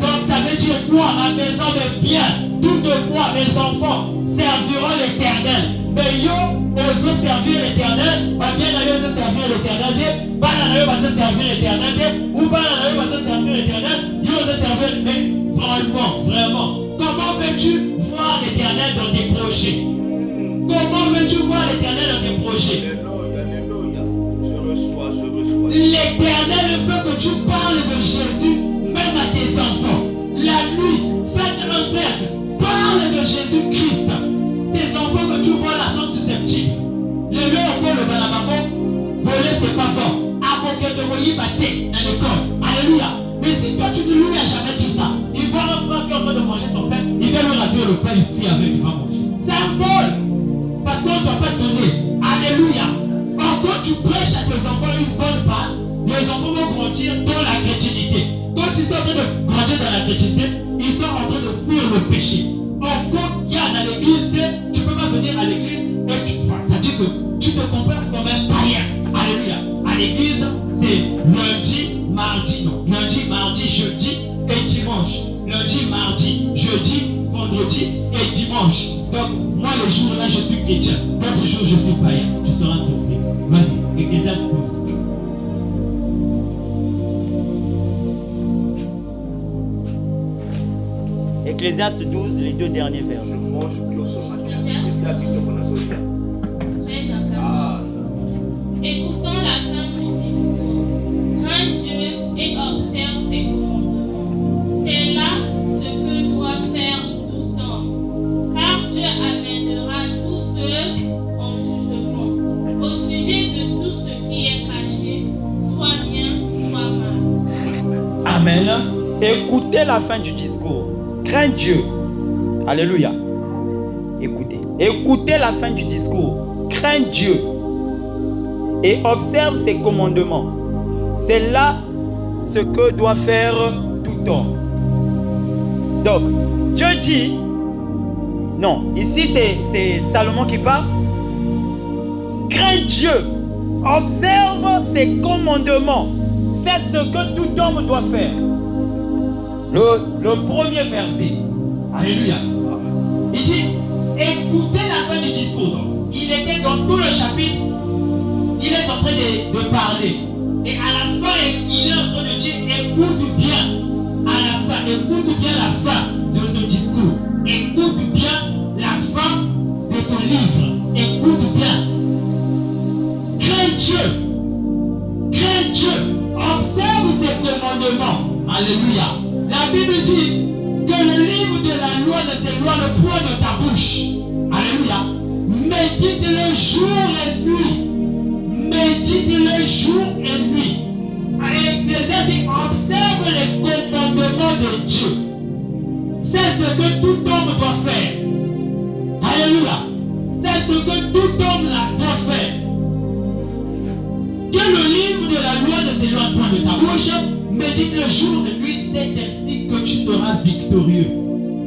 Donc ça veut dire quoi? Ma maison de bien, tout de moi, mes enfants serviront l'Éternel. Mais yo, osons servir l'Éternel, pas bien d'ailleurs se servir l'Éternel, pas d'ailleurs va se servir l'Éternel, ou pas d'ailleurs va se servir l'Éternel, yo se servir, mais vraiment, comment veux-tu voir l'Éternel dans tes projets? Comment veux-tu voir l'Éternel dans tes projets? Alléluia, je reçois. L'Éternel veut que tu parles de Jésus, même à tes enfants. La nuit, faites un cercle, parle de Jésus-Christ. Tes enfants que tu vois là sont susceptibles. Le lieu encore le balabako, voler c'est pas bon. Avocat de voyer batté à l'école. Alléluia. Mais si toi tu ne lui as jamais dit ça, il voit un frère qui est en train de manger son pain, il vient lui rappeler le pain ici avec, il va manger. C'est un vol. Parce qu'on ne doit pas donner. Alléluia. Quand tu prêches à tes enfants une bonne base, les enfants vont grandir dans la chrétienté. Quand ils sont en train de grandir dans la chrétienté, ils sont en train de fuir le péché. Quand il y a dans l'église, tu ne peux pas venir à l'église et ça dit que tu te compares comme un païen. Alléluia. À l'église, c'est lundi, mardi, jeudi et dimanche. Lundi, mardi, jeudi, vendredi et dimanche. Donc, moi, le jour-là, je suis chrétien. D'autres jours, je suis païen. Tu seras surpris. Vas-y, Ecclésiaste 12. Ecclésiaste 12, les 2 derniers versets. Je mange plus ce matin. Ecclésiaste 13 à 14. Écoutons la fin du discours. Crains Dieu et observe ses commandements. C'est là ce que doit faire tout homme. Car Dieu amènera toute œuvre en jugement. Au sujet de tout ce qui est caché, soit bien, soit mal. Amen. Écoutez la fin du discours. Crains Dieu. Alléluia. Écoutez. Écoutez la fin du discours. Crains Dieu. Et observe ses commandements. C'est là ce que doit faire tout homme. Donc, Dieu dit, non, ici c'est Salomon qui parle. Crains Dieu Observe ses commandements. C'est ce que tout homme doit faire. Le premier verset. Alléluia. Il dit, écoutez la fin du discours. Il était dans tout le chapitre. Il est en train de parler. Et à la fin, il est en train de dire, écoute bien. À la fin, écoute bien la fin de ce discours. Écoute bien la fin de son livre. Écoute bien. Crains Dieu. Crains Dieu. Observe ses commandements. Alléluia. La Bible dit que le livre de la loi ne s'éloigne point de ta bouche. Alléluia. Médite-le jour et nuit. Médite-le jour et nuit. Et Ecclésiaste dit, observe les commandements de Dieu. C'est ce que tout homme doit faire. Alléluia. C'est ce que tout homme doit faire. Que le livre de la loi ne s'éloigne point de ta bouche. Médite le jour et nuit. C'est ainsi que tu seras victorieux.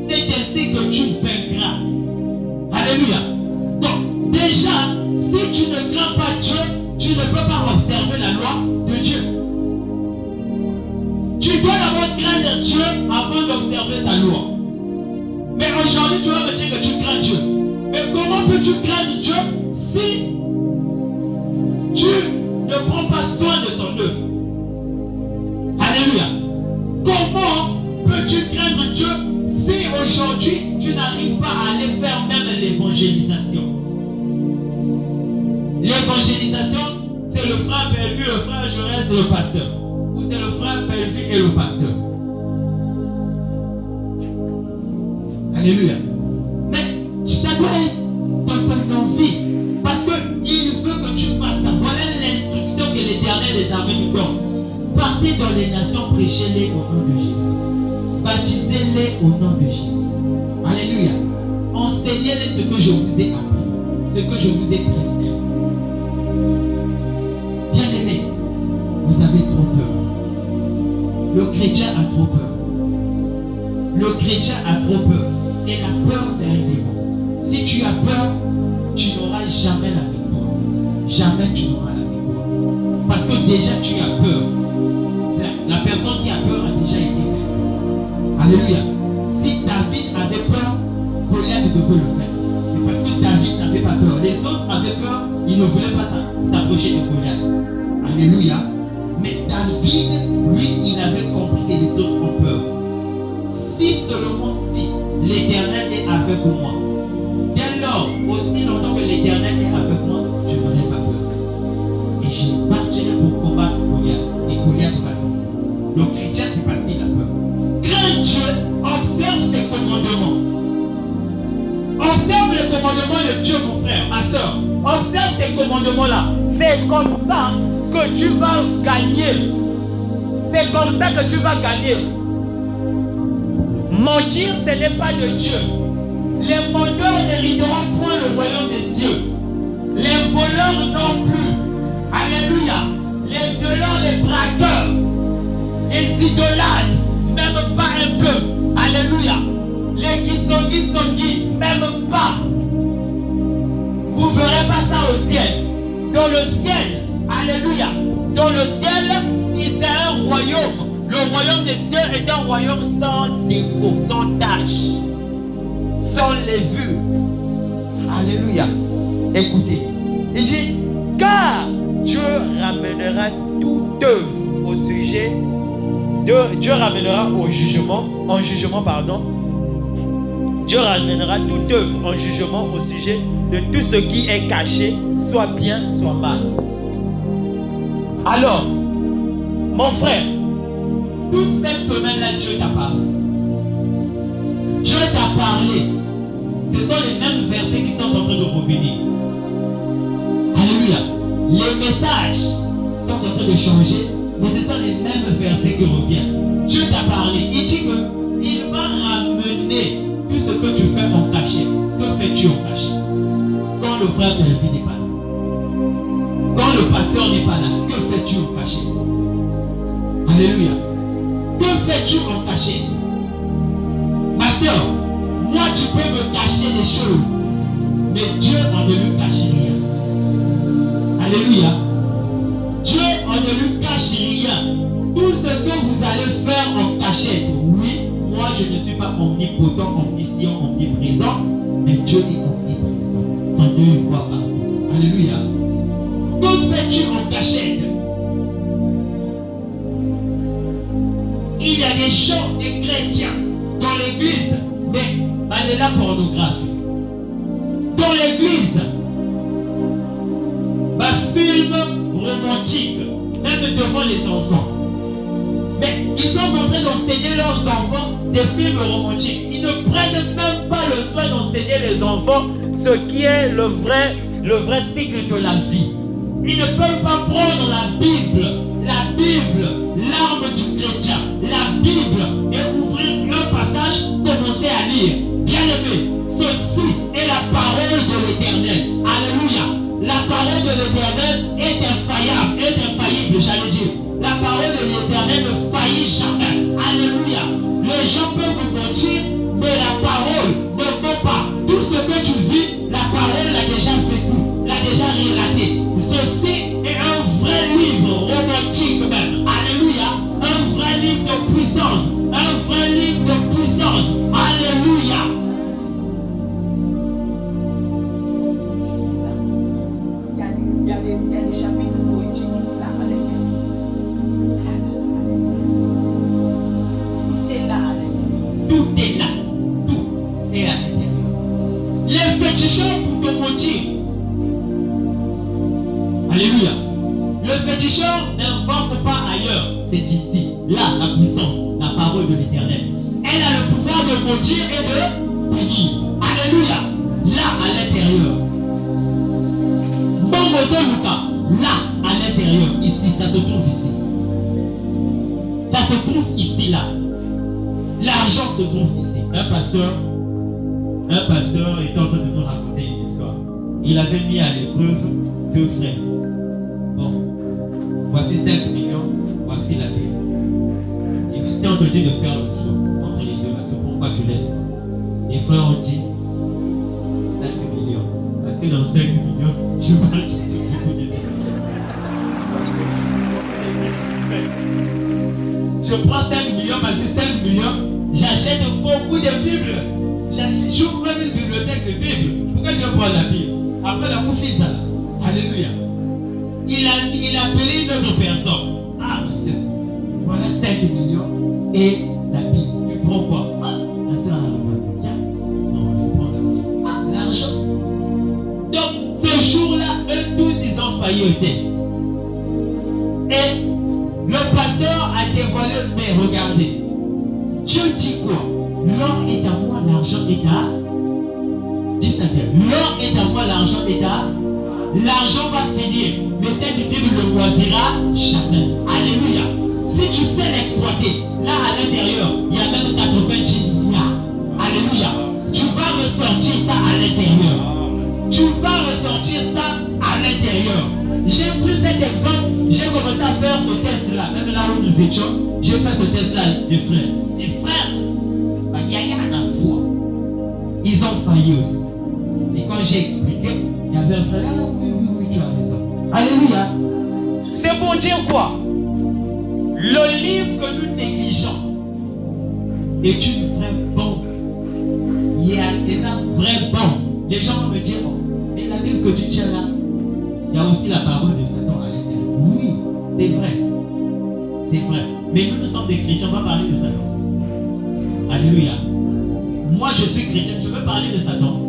C'est ainsi que tu vaincras. Alléluia. Donc, déjà, si tu ne crains pas Dieu, tu ne peux pas observer la loi de Dieu. Tu dois d'abord craindre Dieu avant d'observer sa loi. Mais aujourd'hui, tu vas me dire que tu crains Dieu. Mais comment peux-tu craindre Dieu si tu ne prends pas soin de son œuvre? Alléluia. Comment peux-tu craindre Dieu si aujourd'hui tu n'arrives pas à aller faire même l'évangélisation? L'évangélisation, c'est le frère Pelvi, le frère Jaurès et le pasteur. Ou c'est le frère Pelvi et le pasteur. Alléluia. Mais ça doit être dans ton envie. Parce qu'il veut que tu fasses ça. Voilà l'instruction que l'Éternel des armées nous donne. Partez dans les nations, prêchez-les au nom de Jésus. Baptisez-les au nom de Jésus. Alléluia. Enseignez-les ce que je vous ai appris, ce que je vous ai prescrit. Bien-aimés, vous avez trop peur. Le chrétien a trop peur. Le chrétien a trop peur. Et la peur, c'est un démon. Si tu as peur, tu n'auras jamais la victoire. Jamais tu n'auras la victoire. Parce que déjà tu as peur. La personne qui a peur a déjà été faite. Alléluia. Si David avait peur, Goliath devait le faire. Mais parce que David n'avait pas peur. Les autres avaient peur, ils ne voulaient pas s'approcher de Goliath. Alléluia. Mais David, lui, il avait compris que les autres ont peur. Si seulement si l'Éternel est avec moi, dès lors, aussi longtemps que l'Éternel est avec moi, je n'aurai pas peur. Et je partirai pour combattre Goliath. Et Goliath va tomber. Le chrétien, c'est parce qu'il a peur. Crains Dieu, observe ses commandements. Observe les commandements de Dieu, mon frère, ma soeur. Observe ces commandements-là. C'est comme ça que tu vas gagner. C'est comme ça que tu vas gagner. Mentir, ce n'est pas de Dieu. Les menteurs n'hériteront point le royaume des cieux. Les voleurs non plus. Alléluia. Les violents, les braqueurs, les idolâtres, même pas un peu. Alléluia. Les qui même pas. Vous ne verrez pas ça au ciel. Dans le ciel, alléluia. Dans le ciel, c'est un royaume. Le royaume des cieux est un royaume sans défaut, sans tâche, sans levure. Alléluia. Écoutez, il dit, car Dieu ramènera toute œuvre au sujet de Dieu ramènera au jugement, en jugement, pardon. Dieu ramènera toute œuvre en jugement au sujet de tout ce qui est caché, soit bien, soit mal. Alors, mon frère, toute cette semaine-là, Dieu t'a parlé. Dieu t'a parlé. Ce sont les mêmes versets qui sont en train de revenir. Alléluia. Les messages sont en train de changer, mais ce sont les mêmes versets qui reviennent. Dieu t'a parlé. Il dit qu'il va ramener tout ce que tu fais en cachet. Que fais-tu en cachet? Quand le frère de la vie n'est pas là, quand le pasteur n'est pas là, que fais-tu en cachet? Alléluia. Que fais-tu en cachet? Ma soeur, moi tu peux me cacher des choses, mais Dieu en ne lui cache rien. Alléluia. cachette. Oui, moi je ne suis pas omnipotent, omniscient, omniprésent, mais Dieu est omniprésent. Son Dieu une fois par jour. Alléluia. Que fais-tu en cachette? Il y a des gens, des chrétiens dans l'église, mais allez la pornographie. Dans l'église, film romantique, même devant les enfants. Mais ils sont en train d'enseigner leurs enfants des films romantiques. Ils ne prennent même pas le soin d'enseigner les enfants ce qui est le vrai cycle de la vie. Ils ne peuvent pas prendre la Bible, l'arme du chrétien, la Bible, et ouvrir un passage, commencer à lire. Bien-aimé, ceci est la parole de l'Éternel. Alléluia. La parole de l'Éternel est infaillible, j'allais dire. La parole de l'Éternel ne faillit jamais. Alléluia. Les gens peuvent vous mentir, mais la parole ne ment pas. Tout ce que tu vis, la parole l'a déjà vécu, l'a déjà relaté. Ceci est un vrai livre romantique même. Alléluia. Un vrai livre de puissance. Un vrai livre de puissance. Alléluia. Il y a des chapitres poétiques là à l'intérieur. Tout est là à l'intérieur. Tout est là. Tout est à l'intérieur. Les féticheurs pour te mentir. Alléluia. Le féticheur n'invente pas ailleurs. C'est d'ici. Là, la puissance, la parole de l'Éternel. Elle a le pouvoir de mentir et de punir. Alléluia. Là, à l'intérieur. Là, à l'intérieur, ici, ça se trouve ici. Ça se trouve ici, là. L'argent se trouve ici. Un pasteur était en train de nous raconter une histoire. Il avait mis à l'épreuve 2 frères. Bon, voici 5 millions, voici la Bible. C'est entre Dieu de faire le choix. Entre les deux, là, tu comprends pas, tu laisses. Les frères ont dit 5 millions. Parce que dans 5 millions, tu vas acheter beaucoup de trucs. Je prends 5 millions parce que 5 millions, j'achète beaucoup de Bibles. J'ouvre même une bibliothèque de Bibles. Pourquoi je prends la Bible? Après la couffize là. Alléluia. Il a appelé une autre personne. Ah, ma soeur, voilà 5 millions et la Bible. Tu prends quoi? Ah, ma soeur, tiens. Non, je prends l'argent. Ah, l'argent. Donc, ce jour-là, eux tous, ils ont failli au test. Et le pasteur a dévoilé, mais regardez, Dieu dit quoi? L'or est à moi, l'argent est à... Dis ça bien. L'or est à moi, l'argent est à... L'argent va finir, mais cette Bible ne moisira jamais. Alléluia. Si tu sais l'exploiter, là à l'intérieur, il y a même 90 milliards. Alléluia. Tu vas ressortir ça à l'intérieur. Tu vas ressortir ça à l'intérieur. J'ai pris cet exemple, j'ai commencé à faire ce test-là. Même là où nous étions, j'ai fait ce test-là, les frères. Les frères, il y a la foi. Ils ont failli aussi. Et quand j'ai expliqué, il y avait un frère, ah oui, tu as raison. Alléluia. C'est pour dire quoi? Le livre que nous négligeons est une vraie bombe. Il y a des vraies bombes. Les gens vont me dire, oh, mais la Bible que tu tiens là, il y a aussi la parole de Satan à l'intérieur. Oui, c'est vrai. C'est vrai. Mais nous sommes des chrétiens, on va parler de Satan. Alléluia. Moi, je suis chrétien, je veux parler de Satan.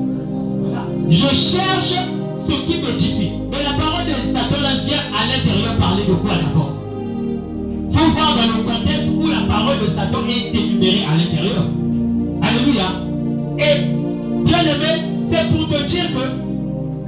Voilà. Je cherche ce qui m'édifie. Mais la parole de Satan là vient à l'intérieur parler de quoi d'abord? Il faut voir dans le contexte où la parole de Satan est énumérée à l'intérieur. Alléluia. Et bien aimé, c'est pour te dire que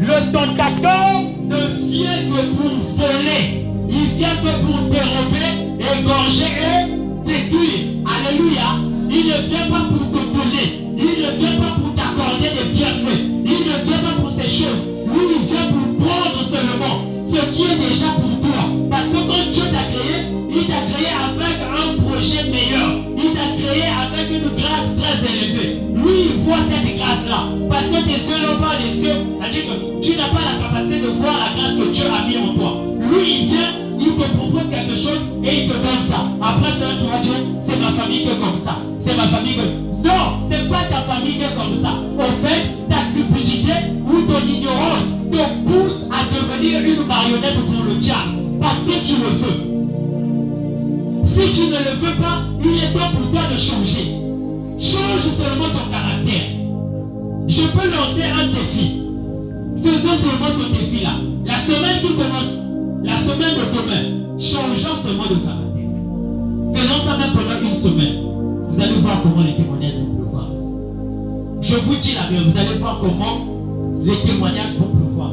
le tentateur ne vient que pour voler. Il vient que pour dérober, égorger et détruire. Alléluia. Il ne vient pas pour te donner. Il ne vient pas pour t'accorder des bienfaits. Il ne vient pas pour ces choses. Lui, il vient pour prendre seulement ce qui est déjà pour toi. Parce que quand Dieu t'a créé, il t'a créé avec un projet meilleur. Il t'a créé avec une grâce très élevée. Lui, il voit cette grâce-là. Parce que tes yeux n'ont pas les yeux. C'est-à-dire que tu n'as pas la capacité de voir la grâce que Dieu a mis en toi. Lui, il vient, il te propose quelque chose et il te donne ça. Après ça, tu vas dire, c'est ma famille qui est comme ça. C'est ma famille qui... Non, c'est pas ta famille qui est comme ça. Au fait, ta cupidité ou ton ignorance te pousse à devenir une marionnette pour le diable. Parce que tu le veux. Si tu ne le veux pas, il est temps pour toi de changer. Change seulement ton caractère. Je peux lancer un défi. Faisons seulement ce défi-là. La semaine qui commence, la semaine de demain, changeons seulement de caractère. Faisons ça même pendant une semaine. Vous allez voir comment les témoignages vont pleuvoir. Je vous dis la vérité, vous allez voir comment les témoignages vont pleuvoir.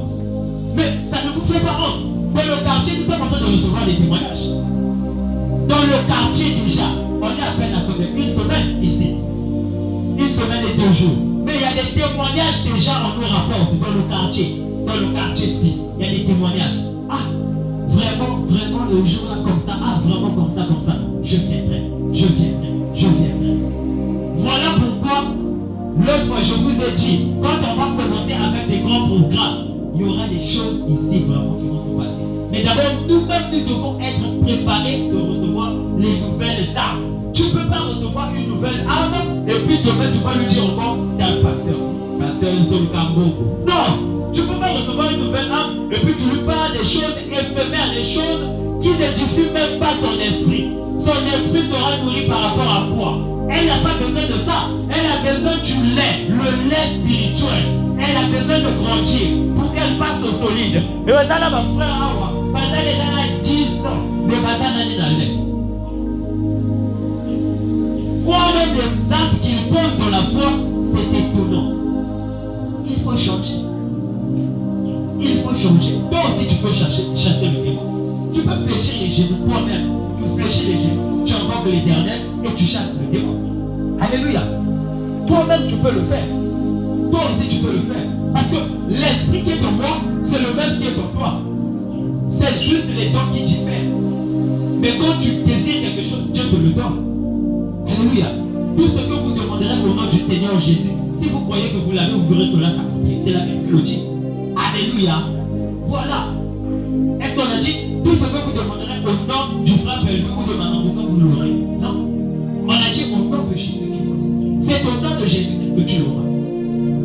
Mais ça ne vous fait pas honte. Dans le quartier, nous sommes en train de recevoir des témoignages. Dans le quartier déjà, on est à peine à combien? Une semaine ici. Une semaine et 2 jours. Mais il y a des témoignages déjà, on nous rapporte dans le quartier. Dans le quartier-ci, il y a des témoignages. Ah, vraiment, vraiment, le jour là comme ça. Ah, vraiment comme ça, comme ça. Je viendrai, je viendrai, je viendrai. Voilà pourquoi, l'autre fois, je vous ai dit, quand on va commencer avec des grands programmes, il y aura des choses ici vraiment qui vont se passer. Mais d'abord, nous-mêmes, nous devons être préparés de recevoir les nouvelles armes. Tu ne peux pas recevoir une nouvelle arme et puis demain tu vas lui dire encore, t'es un pasteur. Pasteur, ils sont le Cambo. Non, tu ne peux pas recevoir une nouvelle arme et puis tu lui parles des choses éphémères, des choses qui n'édifient même pas son esprit. Son esprit sera nourri par rapport à quoi? Elle n'a pas besoin de ça. Elle a besoin du lait, le lait spirituel. Elle a besoin de grandir pour qu'elle passe au solide. Et vous allez, ma frère, vous allez déjà 10 ans, mais vous allez dans le lait. Voir même des actes qu'il pose dans la foi, c'est étonnant. Il faut changer. Il faut changer. Toi aussi, tu peux chasser le démon. Tu peux fléchir les genoux toi-même. Tu fléchis les genoux, tu invoques l'Éternel et tu chasses le démon. Alléluia. Toi-même, tu peux le faire. Toi aussi, tu peux le faire. Parce que l'esprit qui est en moi, c'est le même qui est en toi. C'est juste les dons qui diffèrent. Mais quand tu désires quelque chose, Dieu te le donne. Alléluia. Tout ce que vous demanderez au nom du Seigneur Jésus, si vous croyez que vous l'avez, vous verrez cela s'accomplir. C'est la même Claudie. Alléluia. Voilà. Est-ce qu'on a dit tout ce que vous demanderez au nom du frère Pellevu ou de Maman Boucan, vous l'aurez? Non. On a dit au nom de Jésus-Christ. C'est au nom de Jésus-Christ que tu l'auras.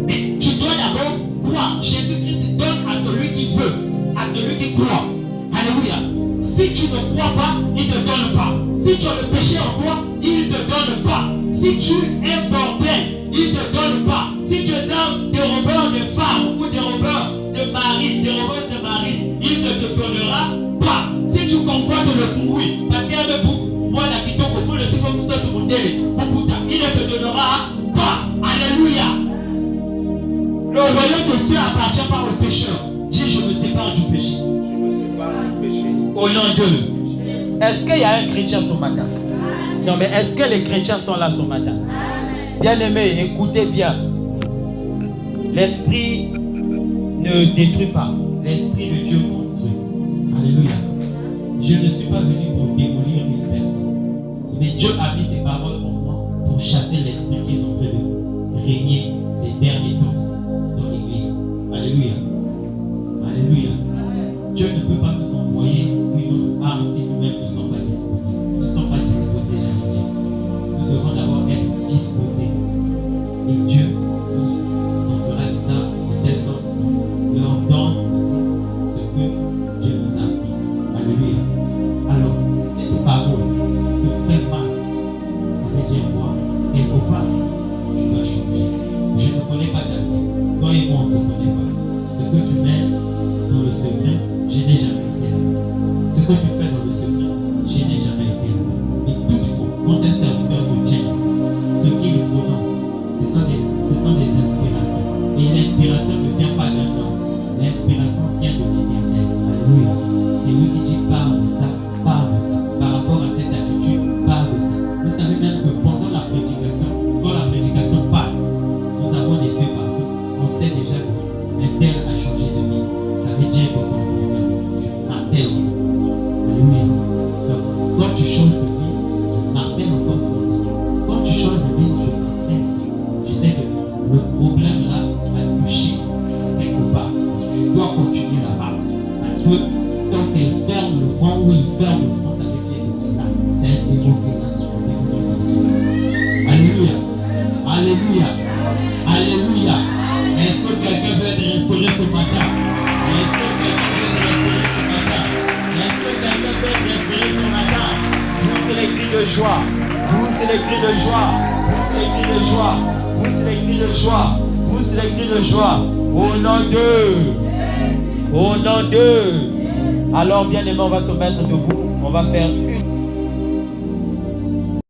Mais tu dois d'abord croire. Jésus-Christ donne à celui qui veut, à celui qui croit. Alléluia. Si tu ne crois pas, il ne te donne pas. Si tu as le péché en toi, il ne te donne pas. Si tu es bordel, il ne te donne pas. Si tu es un dérobeur de femmes ou dérobeur de mari, dérobeuse de mari, il ne te donnera pas. Si tu convoites le bruit, parce qu'il y a le bout, moi la quitton comme le siphon pour ça sur mon délai, il ne te donnera pas. Alléluia. Le royaume des cieux appartient pas aux pécheurs. Dis, je me sépare du péché. Je me sépare du péché. Au nom de... Est-ce qu'il y a un chrétien ce matin? Non, mais est-ce que les chrétiens sont là ce matin? Bien-aimés, écoutez bien. L'esprit ne détruit pas. L'esprit de Dieu construit. Alléluia. Je ne suis pas venu pour démolir une personne. Mais Dieu a mis ses paroles en moi pour chasser l'esprit qui est en train de régner ces derniers temps dans l'église. Alléluia. Alléluia. Dieu ne peut pas nous envoyer une autre arme si nous-mêmes ne sommes pas disposés. Nous ne sommes pas disposés, j'allais dire. Nous devons d'abord être disposés. Et Dieu nous enverra les armes de telle sorte qu'on leur donne aussi ce que Dieu nous a appris. Alléluia. Alors, cette parole te fait mal. Ça veut dire quoi? Quelque part, tu dois changer. Je ne connais pas ta vie. Toi et moi, on ne se connaît pas. Ce que tu mènes dans le secret, je n'ai jamais été là. Ce que tu fais dans le secret, je n'ai jamais été là. Et toutefois, quand un serviteur se tient, ce qu'il prononce, ce sont des inspirations. Et l'inspiration ne vient pas d'un homme. L'inspiration vient de l'Éternel. Alléluia. Et lui qui dit parle de ça, parle de ça. Par rapport à cette attitude, parle de ça. Vous savez même que pendant la prédication, quand la prédication passe, nous avons des yeux partout. On sait déjà qu'un tel a changé de vie. Ça veut dire que son problème, je m'appelle. Alléluia. Donc, quand tu changes de vie, je m'appelle encore son Seigneur. Quand tu changes de vie, je m'appelle son Seigneur. Je sais que le problème là, il va toucher quelque part. Tu dois continuer là-bas. Parce que quand elle ferme le front ou il ferme le front, ça veut quelqu'un veut être restauré ce matin? Est-ce que quelqu'un veut être restauré ce matin? Est-ce que quelqu'un veut être restauré ce matin? Poussez les cris de joie. Poussez les cris de joie. Poussez les cris de joie. Poussez les cris de joie. Poussez les cris de joie. Au nom d'eux. Au nom d'eux. Alors bien aimé, on va se mettre debout. On va faire